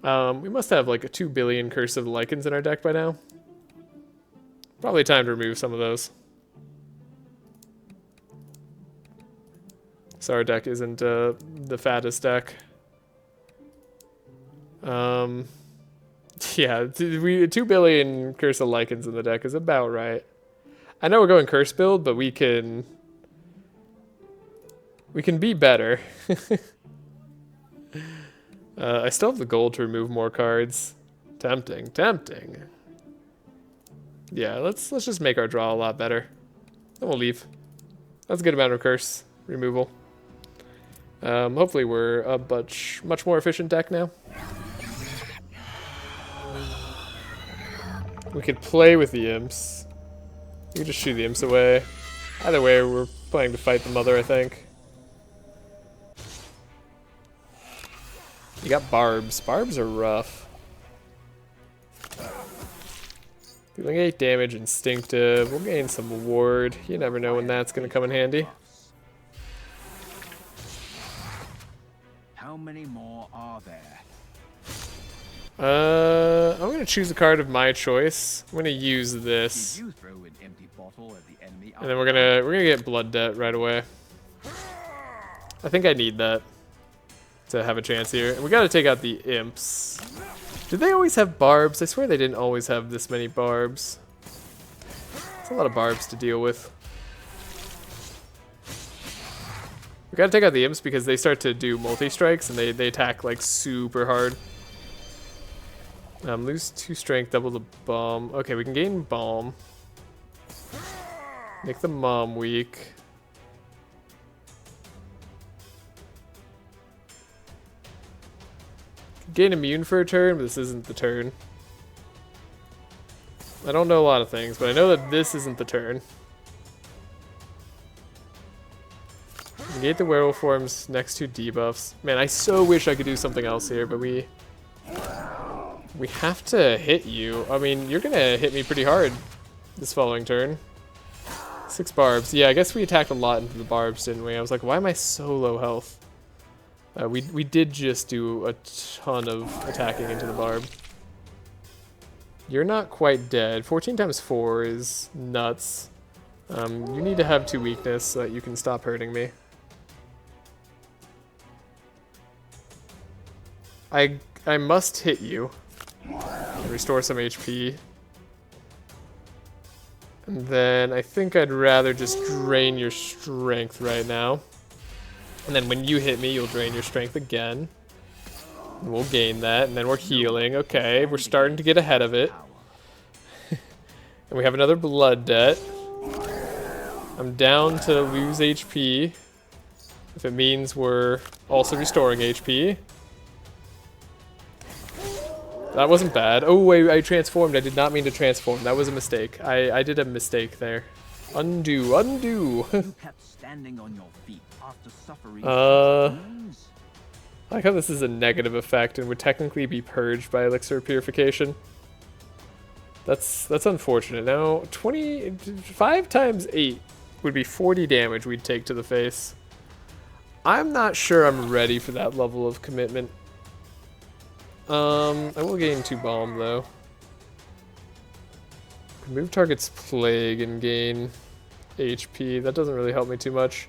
We must have like a 2 billion Curse of the Lycans in our deck by now. Probably time to remove some of those. So our deck isn't the fattest deck. Yeah, 2 billion Curse of Lycans in the deck is about right. I know we're going curse build, but we can be better. I still have the gold to remove more cards. Tempting. Yeah, let's just make our draw a lot better. Then we'll leave. That's a good amount of curse removal. Hopefully we're a much more efficient deck now. We could play with the imps. We could just shoot the imps away. Either way, we're planning to fight the mother, I think. You got barbs. Barbs are rough. Dealing 8 damage, instinctive. We'll gain some ward. You never know when that's going to come in handy. How many more are there? I'm going to choose a card of my choice. I'm going to use Did this. you throw an empty bottle at the enemy? And then we're gonna get blood debt right away. I think I need that to have a chance here. And we gotta take out the imps. Did they always have barbs? I swear they didn't always have this many barbs. It's a lot of barbs to deal with. We gotta take out the imps because they start to do multi-strikes and they attack like super hard. Lose 2 strength, double the bomb. Okay, we can gain bomb. Make the mom weak. Gain immune for a turn, but this isn't the turn. I don't know a lot of things, but I know that this isn't the turn. Negate the werewolf forms, next 2 debuffs. Man, I so wish I could do something else here, but we have to hit you. I mean, you're gonna hit me pretty hard this following turn. 6 barbs. Yeah, I guess we attacked a lot into the barbs, didn't we? I was like, why am I so low health? We did just do a ton of attacking into the barb. You're not quite dead. 14 times 4 is nuts. You need to have 2 weakness so that you can stop hurting me. I must hit you. Restore some HP. And then I think I'd rather just drain your strength right now. And then when you hit me, you'll drain your strength again. And we'll gain that, and then we're healing. Okay, we're starting to get ahead of it. And we have another blood debt. I'm down to lose HP. If it means we're also restoring HP. That wasn't bad. Oh, I transformed. I did not mean to transform. That was a mistake. I did a mistake there. Undo, undo. You kept standing on your feet after suffering. I like how this is a negative effect and would technically be purged by elixir purification. That's unfortunate. Now, 5 times 8 would be 40 damage we'd take to the face. I'm not sure I'm ready for that level of commitment. I will gain 2 bomb though. Remove target's plague and gain HP. That doesn't really help me too much.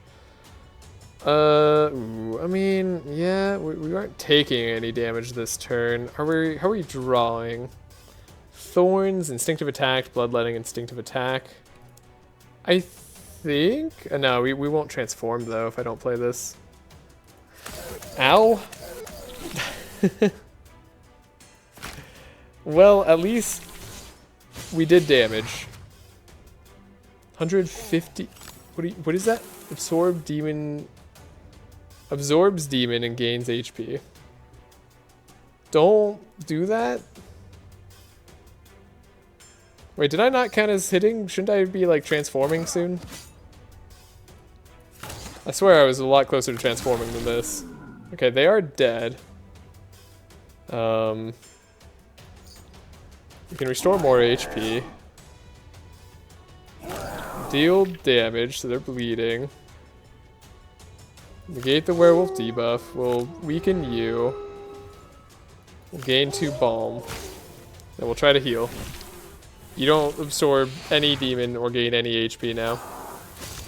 Ooh, I mean, yeah, we aren't taking any damage this turn. How are we drawing? Thorns, instinctive attack, bloodletting, instinctive attack. I think... no, we won't transform though if I don't play this. Ow! Well, at least we did damage. 150... What is that? Absorbs demon and gains HP. Don't do that. Wait, did I not count as hitting? Shouldn't I be like transforming soon? I swear I was a lot closer to transforming than this. Okay, they are dead. You can restore more HP. Deal damage, so they're bleeding. Negate the werewolf debuff. We'll weaken you. We'll gain 2 balm. Then we'll try to heal. You don't absorb any demon or gain any HP now.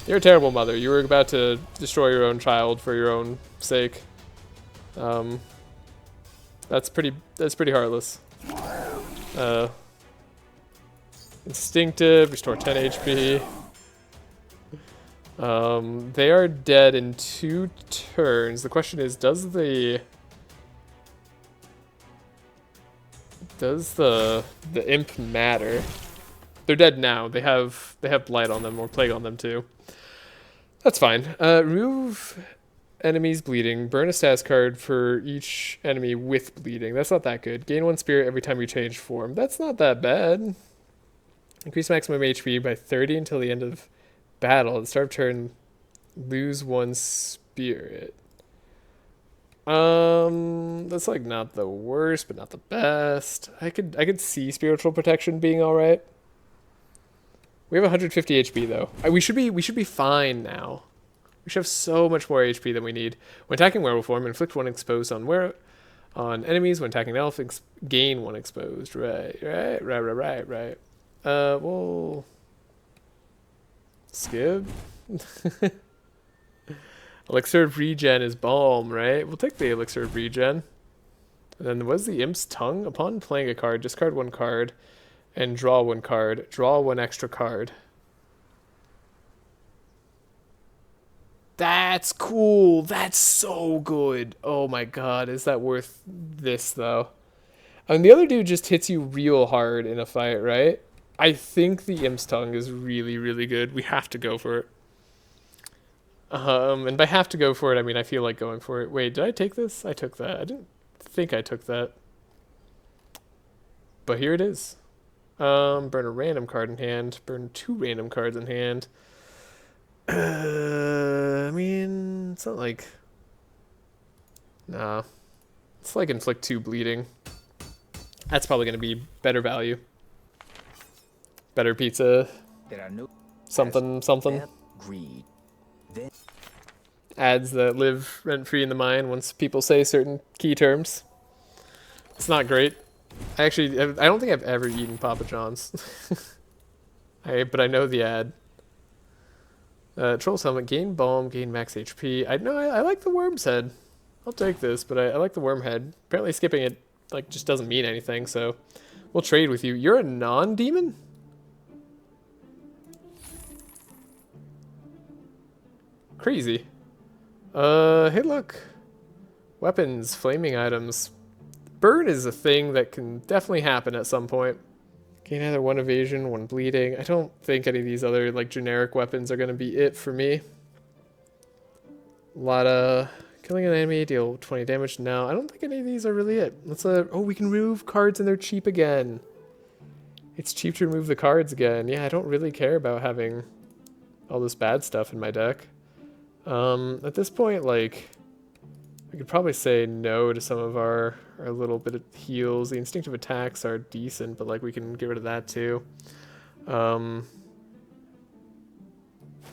You're a terrible mother. You were about to destroy your own child for your own sake. That's pretty heartless. Instinctive, restore 10 HP. They are dead in 2 turns. The question is, does the imp matter? They're dead now. They have blight on them or plague on them too. That's fine. Remove enemies bleeding. Burn a status card for each enemy with bleeding. That's not that good. Gain 1 spirit every time you change form. That's not that bad. Increase maximum HP by 30 until the end of battle. At the start of turn, lose 1 spirit. That's like not the worst, but not the best. I could see spiritual protection being all right. We have 150 HP though. We should be fine now. We should have so much more HP than we need. When attacking werewolf form, inflict 1 exposed on enemies. When attacking elf, gain 1 exposed. Right. We'll skip. Elixir of regen is balm, right? We'll take the elixir of regen. And then what's the imp's tongue? Upon playing a card, discard 1 card and draw 1 card. Draw 1 extra card. That's cool. That's so good. Oh my god, is that worth this though? I mean, the other dude just hits you real hard in a fight, right? I think the imp's tongue is really, really good. We have to go for it. And by have to go for it, I mean I feel like going for it. Wait, did I take this? I took that. I didn't think I took that. But here it is. Burn a random card in hand. Burn 2 random cards in hand. I mean, it's not like... Nah. It's like inflict 2 bleeding. That's probably going to be better value. Better pizza. There are no Something. greed. Ads that live rent-free in the mind once people say certain key terms. It's not great. I don't think I've ever eaten Papa John's. But I know the ad. Troll's helmet, gain balm, gain max HP. I like the worm's head. I'll take this, but I like the worm head. Apparently skipping it like just doesn't mean anything, so we'll trade with you. You're a non-demon? Crazy. Hey look. Weapons, flaming items. Burn is a thing that can definitely happen at some point. Gain either 1 evasion, 1 bleeding. I don't think any of these other like generic weapons are going to be it for me. A lot of killing an enemy, deal 20 damage. No, I don't think any of these are really it. Oh, we can remove cards and they're cheap again. It's cheap to remove the cards again. Yeah, I don't really care about having all this bad stuff in my deck. At this point, like, we could probably say no to some of our little bit of heals. The instinctive attacks are decent, but like we can get rid of that too.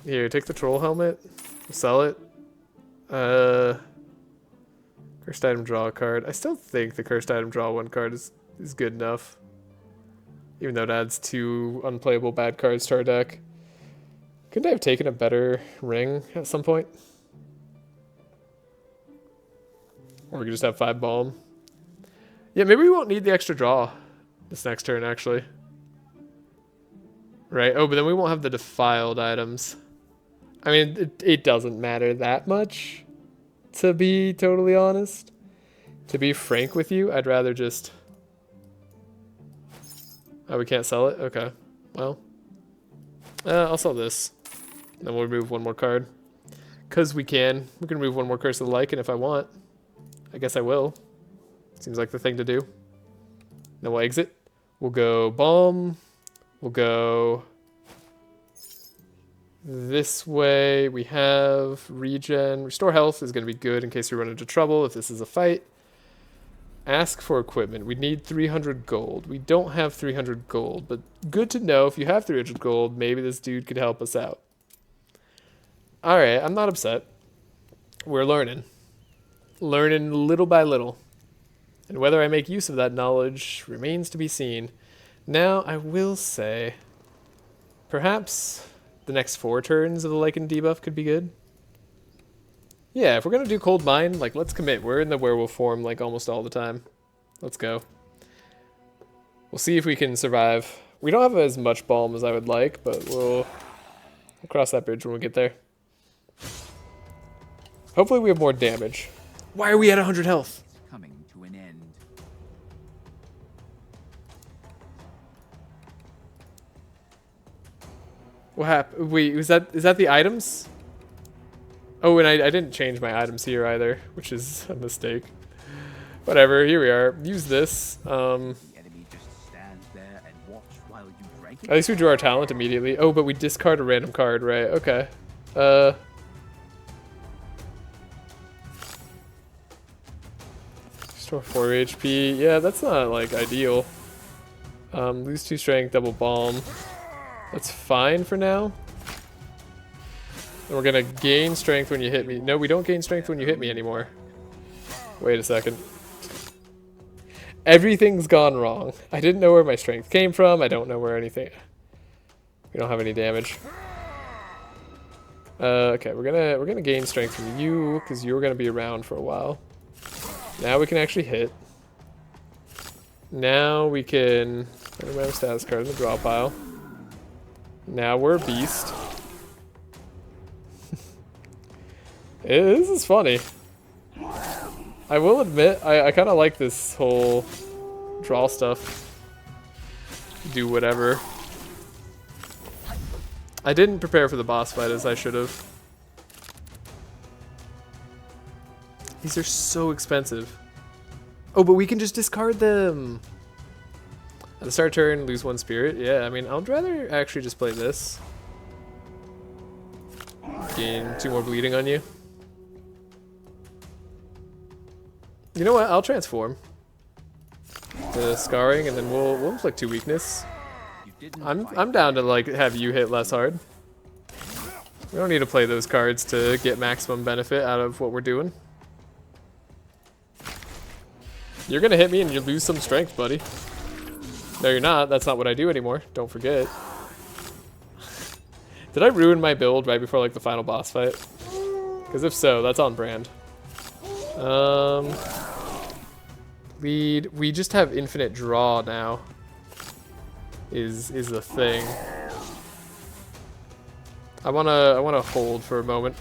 Here, take the troll helmet. Sell it. Cursed item, draw a card. I still think the cursed item, draw 1 card is good enough. Even though it adds 2 unplayable bad cards to our deck. Couldn't I have taken a better ring at some point? Or we could just have 5 balm. Yeah, maybe we won't need the extra draw this next turn, actually. Right? Oh, but then we won't have the defiled items. I mean, it doesn't matter that much, to be totally honest. To be frank with you, I'd rather just... Oh, we can't sell it? Okay. Well. I'll sell this. Then we'll remove 1 more card. Because we can. We can remove 1 more Curse of the Lycan if I want. I guess I will. Seems like the thing to do. Then we'll exit. We'll go Balm. We'll go this way. We have Regen. Restore Health is going to be good in case we run into trouble if this is a fight. Ask for equipment. We need 300 gold. We don't have 300 gold, but good to know if you have 300 gold, maybe this dude could help us out. Alright, I'm not upset. We're learning. Learning little by little. And whether I make use of that knowledge remains to be seen. Now, I will say, perhaps the next 4 turns of the Lycan debuff could be good. Yeah, if we're going to do Cold Mine, like, let's commit. We're in the werewolf form, like, almost all the time. Let's go. We'll see if we can survive. We don't have as much balm as I would like, but we'll cross that bridge when we get there. Hopefully we have more damage. Why are we at 100 health? It's coming to an end. What happened? Wait, is that the items? Oh, and I didn't change my items here either, which is a mistake. Whatever, here we are. Use this. The enemy just stands there and watch while you drink. At least we drew our talent immediately. Oh, but we discard a random card, right? Okay. Restore 4 HP. Yeah, that's not, like, ideal. Lose 2 strength, double balm. That's fine for now. And we're gonna gain strength when you hit me. No, we don't gain strength when you hit me anymore. Wait a second. Everything's gone wrong. I didn't know where my strength came from. I don't know where anything... We don't have any damage. Okay, we're gonna gain strength from you because you're gonna be around for a while. Now we can actually hit. Now we can put a status card in the draw pile. Now we're a beast. This is funny. I will admit, I kind of like this whole draw stuff. Do whatever. I didn't prepare for the boss fight as I should have. These are so expensive. Oh, but we can just discard them. At the start of turn, lose 1 spirit. Yeah, I mean, I'd rather actually just play this. Gain 2 more bleeding on you. You know what? I'll transform to scarring, and then we'll inflict 2 weakness. I'm down to like have you hit less hard. We don't need to play those cards to get maximum benefit out of what we're doing. You're gonna hit me and you lose some strength, buddy. No, you're not. That's not what I do anymore. Don't forget. Did I ruin my build right before like the final boss fight? Because if so, that's on brand. Lead. We just have infinite draw now. Is the thing. I wanna hold for a moment.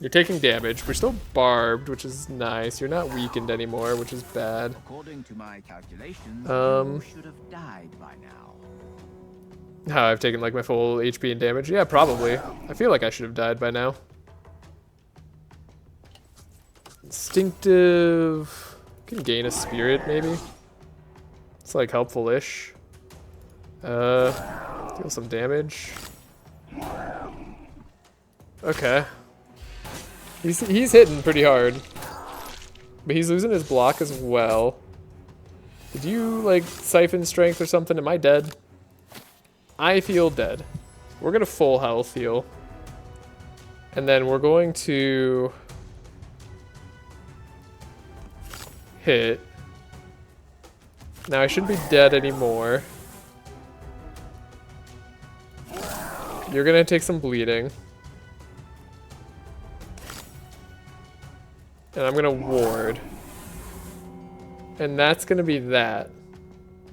You're taking damage. We're still barbed, which is nice. You're not weakened anymore, which is bad. According to my calculations, you should have died by now. How I've taken like my full HP and damage? Yeah, probably. I feel like I should have died by now. Instinctive. Can gain a spirit maybe. It's like helpful-ish. Deal some damage. Okay. He's hitting pretty hard. But he's losing his block as well. Did you like siphon strength or something? Am I dead? I feel dead. We're gonna full health heal. And then we're going to hit. Now I shouldn't be dead anymore. You're gonna take some bleeding. And I'm gonna ward. And that's gonna be that.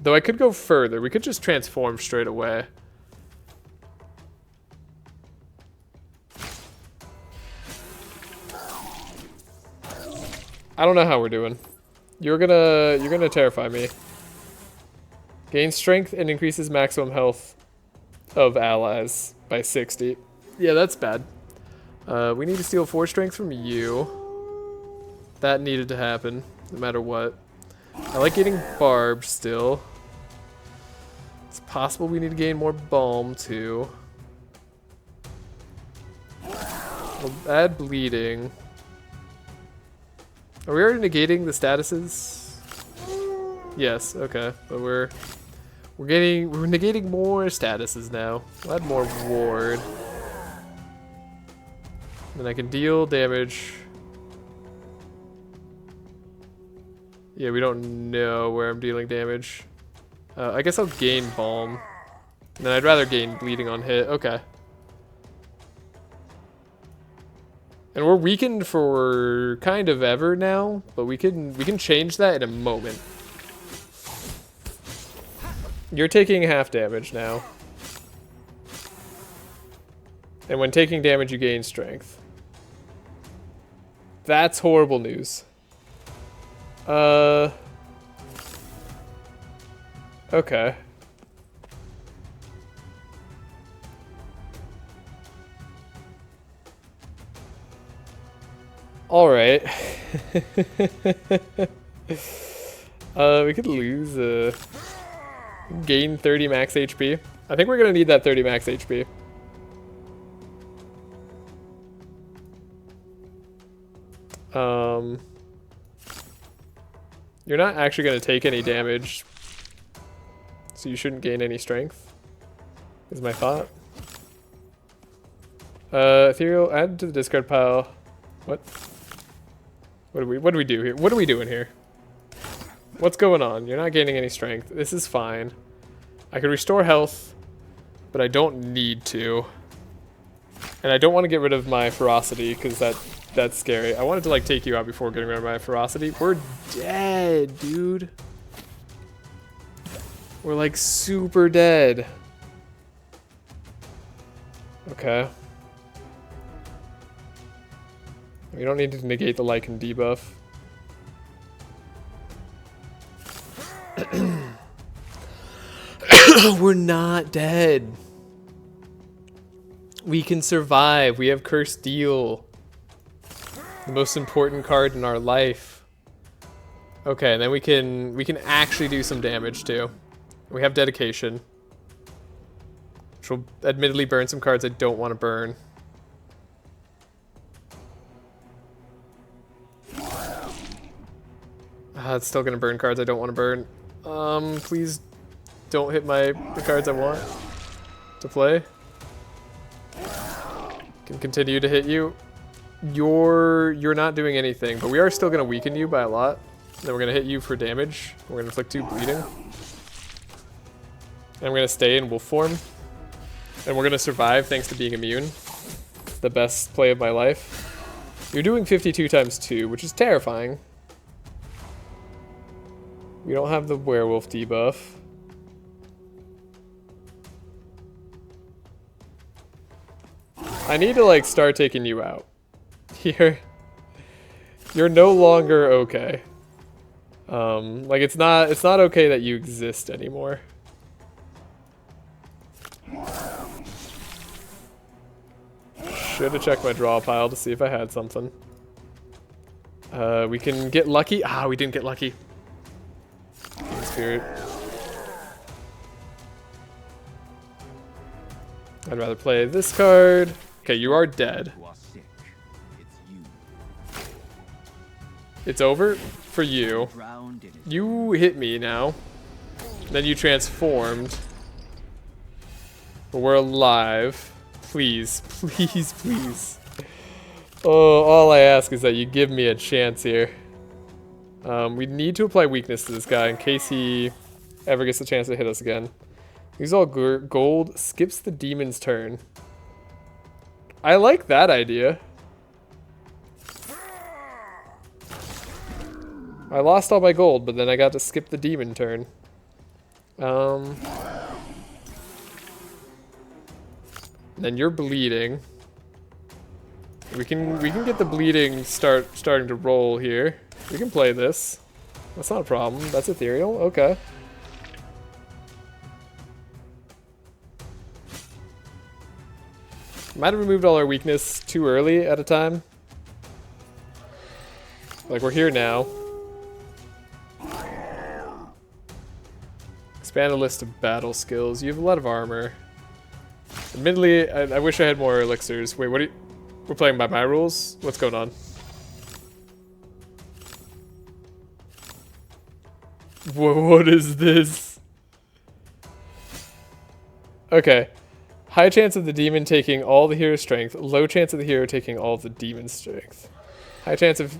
Though I could go further. We could just transform straight away. I don't know how we're doing. You're gonna terrify me. Gain strength and increases maximum health of allies by 60. Yeah, that's bad. We need to steal 4 strength from you. That needed to happen, no matter what. I like getting barbed still. It's possible we need to gain more balm too. We'll add bleeding. Are we already negating the statuses? Yes, okay. But we're negating more statuses now. We'll add more ward. Then I can deal damage. Yeah, we don't know where I'm dealing damage. I guess I'll gain balm. And then I'd rather gain bleeding on hit. Okay. And we're weakened for kind of ever now, but we can change that in a moment. You're taking half damage now. And when taking damage, you gain strength. That's horrible news. Okay. Alright. We could lose Gain 30 max HP. I think we're gonna need that 30 max HP. You're not actually gonna take any damage, so you shouldn't gain any strength, is my thought. Ethereal, add to the discard pile. What? What do we do here? What are we doing here? What's going on? You're not gaining any strength. This is fine. I can restore health, but I don't need to. And I don't want to get rid of my ferocity, because that's scary. I wanted to like take you out before getting rid of my ferocity. We're dead, dude. We're like super dead. Okay. We don't need to negate the Lycan debuff. We're not dead. We can survive. We have Cursed Deal. The most important card in our life. Okay, and then we can actually do some damage too. We have Dedication, which will admittedly burn some cards I don't want to burn. It's still gonna burn cards I don't want to burn. Please don't hit the cards I want to play. Can continue to hit you. You're not doing anything, but we are still gonna weaken you by a lot. Then we're gonna hit you for damage. We're gonna inflict 2 bleeding. And I'm gonna stay in wolf form. And we're gonna survive thanks to being immune. The best play of my life. You're doing 52 times 2, which is terrifying. We don't have the werewolf debuff. I need to like start taking you out. You're no longer okay. Like it's not okay that you exist anymore. Should have checked my draw pile to see if I had something. We can get lucky. Ah, we didn't get lucky. Spirit. I'd rather play this card. Okay, you are dead. It's over for you. You hit me now. Then you transformed. But we're alive. Please, please, please. Oh, all I ask is that you give me a chance here. We need to apply weakness to this guy in case he ever gets the chance to hit us again. Use all gold, skips the demon's turn. I like that idea. I lost all my gold, but then I got to skip the demon turn. Then you're bleeding. We can get the bleeding starting to roll here. We can play this. That's not a problem. That's ethereal. Okay. Might have removed all our weakness too early at a time. Like, we're here now. Expand the list of battle skills. You have a lot of armor. Admittedly, I wish I had more elixirs. Wait, what are you... We're playing by my rules? What's going on? What is this? Okay. High chance of the demon taking all the hero's strength. Low chance of the hero taking all the demon's strength. High chance of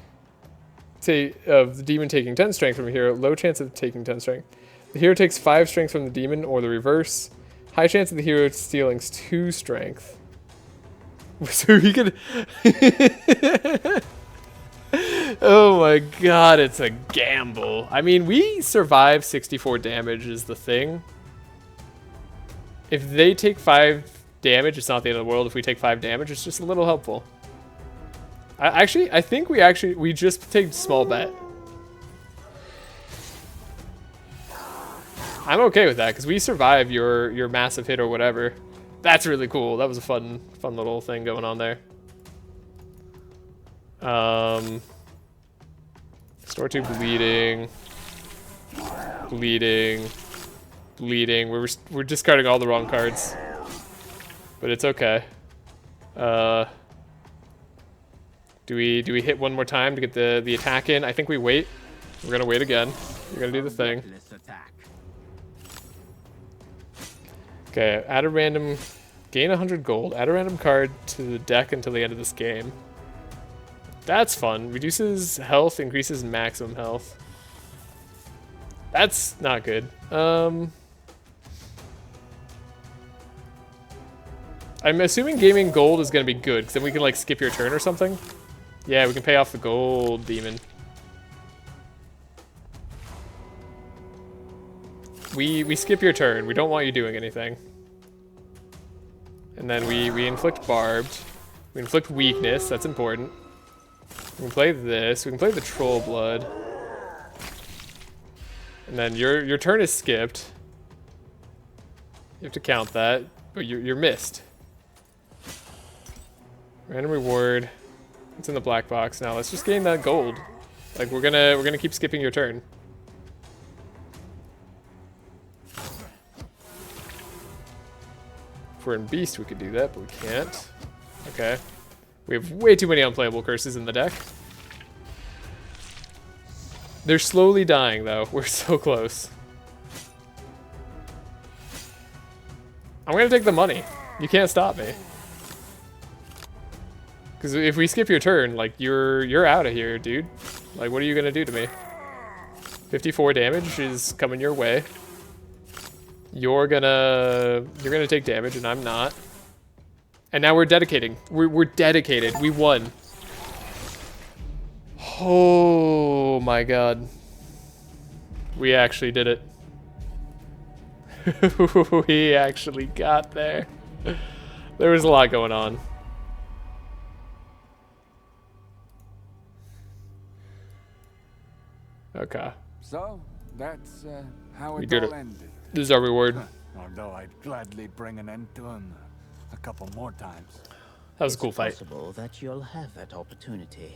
the demon taking 10 strength from a hero. Low chance of taking 10 strength. The hero takes 5 strength from the demon or the reverse. High chance of the hero stealing 2 strength. So he could... Oh my god, it's a gamble. I mean, we survive 64 damage is the thing. If they take 5 damage, it's not the end of the world. If we take 5 damage, it's just a little helpful. I think we just take small bet. I'm okay with that because we survive your massive hit or whatever. That's really cool. That was a fun little thing going on there. Store 2 bleeding. Bleeding. bleeding. We're discarding all the wrong cards. But it's okay. Do we hit one more time to get the attack in? I think we wait. We're gonna wait again. You're gonna do the thing. Okay, add a random, gain 100 gold. Add a random card to the deck until the end of this game. That's fun. Reduces health, increases maximum health. That's not good. I'm assuming gaming gold is gonna be good, because then we can like skip your turn or something. Yeah, we can pay off the gold demon. We skip your turn. We don't want you doing anything. And then we inflict barbed. We inflict weakness. That's important. We can play this. We can play the troll blood. And then your turn is skipped. You have to count that, but you're missed. Random reward. It's in the black box now. Let's just gain that gold. Like we're gonna keep skipping your turn. If we're in Beast, we could do that, but we can't. Okay. We have way too many unplayable curses in the deck. They're slowly dying, though. We're so close. I'm gonna take the money. You can't stop me. Because if we skip your turn, like, you're out of here, dude. Like, what are you gonna do to me? 54 damage is coming your way. You're gonna take damage, and I'm not. And now we're dedicating. We're dedicated. We won. Oh my god. We actually did it. We actually got there. There was a lot going on. Okay. So, that's how We it did all it. ended. This is our reward. Although I'd gladly bring an end to him a couple more times. That was a cool fight. It's possible that you'll have that opportunity.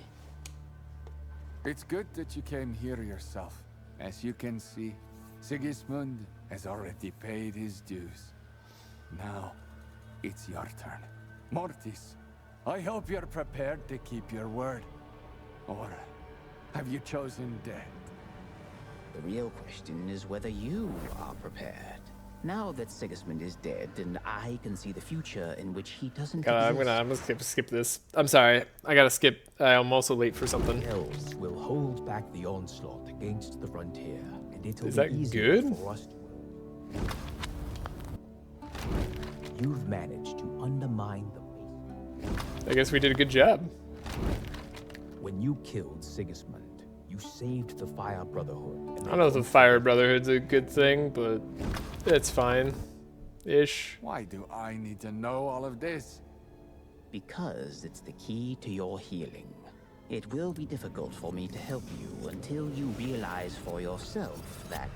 It's good that you came here yourself. As you can see, Sigismund has already paid his dues. Now, it's your turn. Mortis, I hope you're prepared to keep your word. Or have you chosen death? The real question is whether you are prepared. Now that Sigismund is dead, and I can see the future in which he doesn't I'm gonna skip this. I'm sorry. I gotta skip. I'm also late for something. Elves will hold back the onslaught against the frontier, and it'll Is be that easier good? for us to... You've managed to undermine the base. I guess we did a good job. When you killed Sigismund, you saved the Fire Brotherhood. I don't know if the Fire Brotherhood's a good thing, but it's fine. Ish. Why do I need to know all of this? Because it's the key to your healing. It will be difficult for me to help you until you realize for yourself that...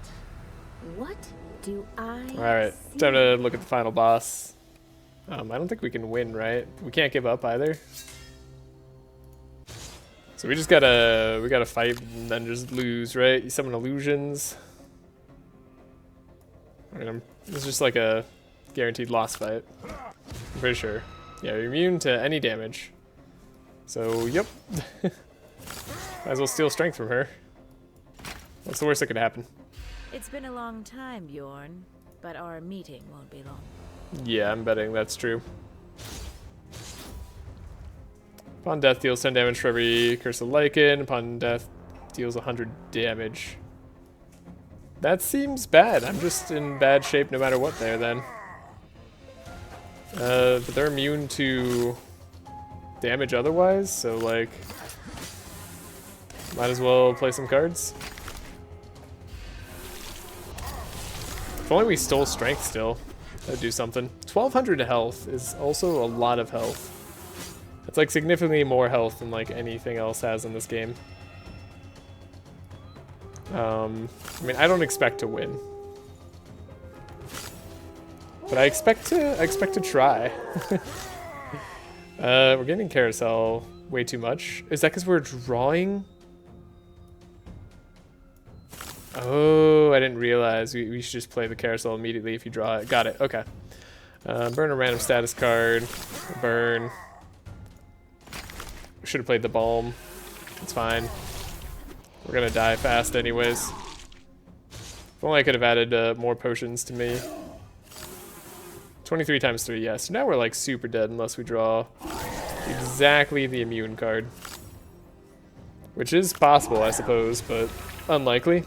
What do I Alright, see? time to look at the final boss. I don't think we can win, right? We can't give up either. So we gotta fight and then just lose, right? You summon illusions. It's just like a guaranteed loss fight. I'm pretty sure. Yeah, you're immune to any damage. So, yep. Might as well steal strength from her. What's the worst that could happen? It's been a long time, Bjorn, but our meeting won't be long. Yeah, I'm betting that's true. Upon death, deals 10 damage for every Curse of Lycan. Upon death, deals 100 damage. That seems bad. I'm just in bad shape no matter what there, then. But they're immune to damage otherwise, so, like... Might as well play some cards. If only we stole strength still. That'd do something. 1200 health is also a lot of health. It's like significantly more health than like anything else has in this game. I mean, I don't expect to win, but I expect to try. We're getting carousel way too much. Is that because we're drawing? Oh, I didn't realize. We should just play the carousel immediately if you draw it. Got it. Okay. Burn a random status card. Burn. We should have played the Balm. It's fine. We're gonna die fast anyways. If only I could have added more potions to me. 23 times 3, yes. Now we're like super dead unless we draw exactly the immune card. Which is possible, I suppose, but unlikely.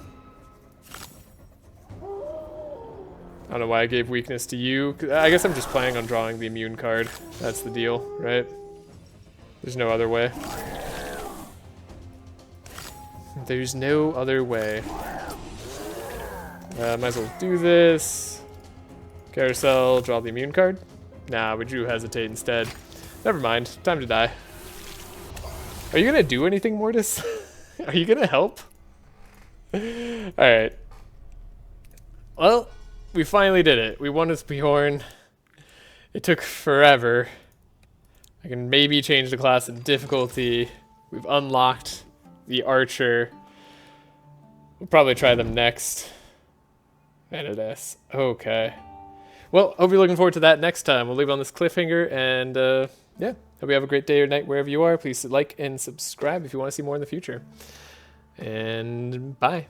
I don't know why I gave weakness to you. I guess I'm just planning on drawing the immune card. That's the deal, right? There's no other way. There's no other way. Might as well do this. Carousel, draw the immune card. Nah, we drew hesitate instead. Never mind, time to die. Are you gonna do anything, Mortis? Are you gonna help? Alright. Well, we finally did it. We won with Bjorn. It took forever. I can maybe change the class in difficulty. We've unlocked the archer. We'll probably try them next. Vanadis. Okay. Well, hope you're looking forward to that next time. We'll leave on this cliffhanger, and yeah, hope you have a great day or night wherever you are. Please like and subscribe if you want to see more in the future. And bye.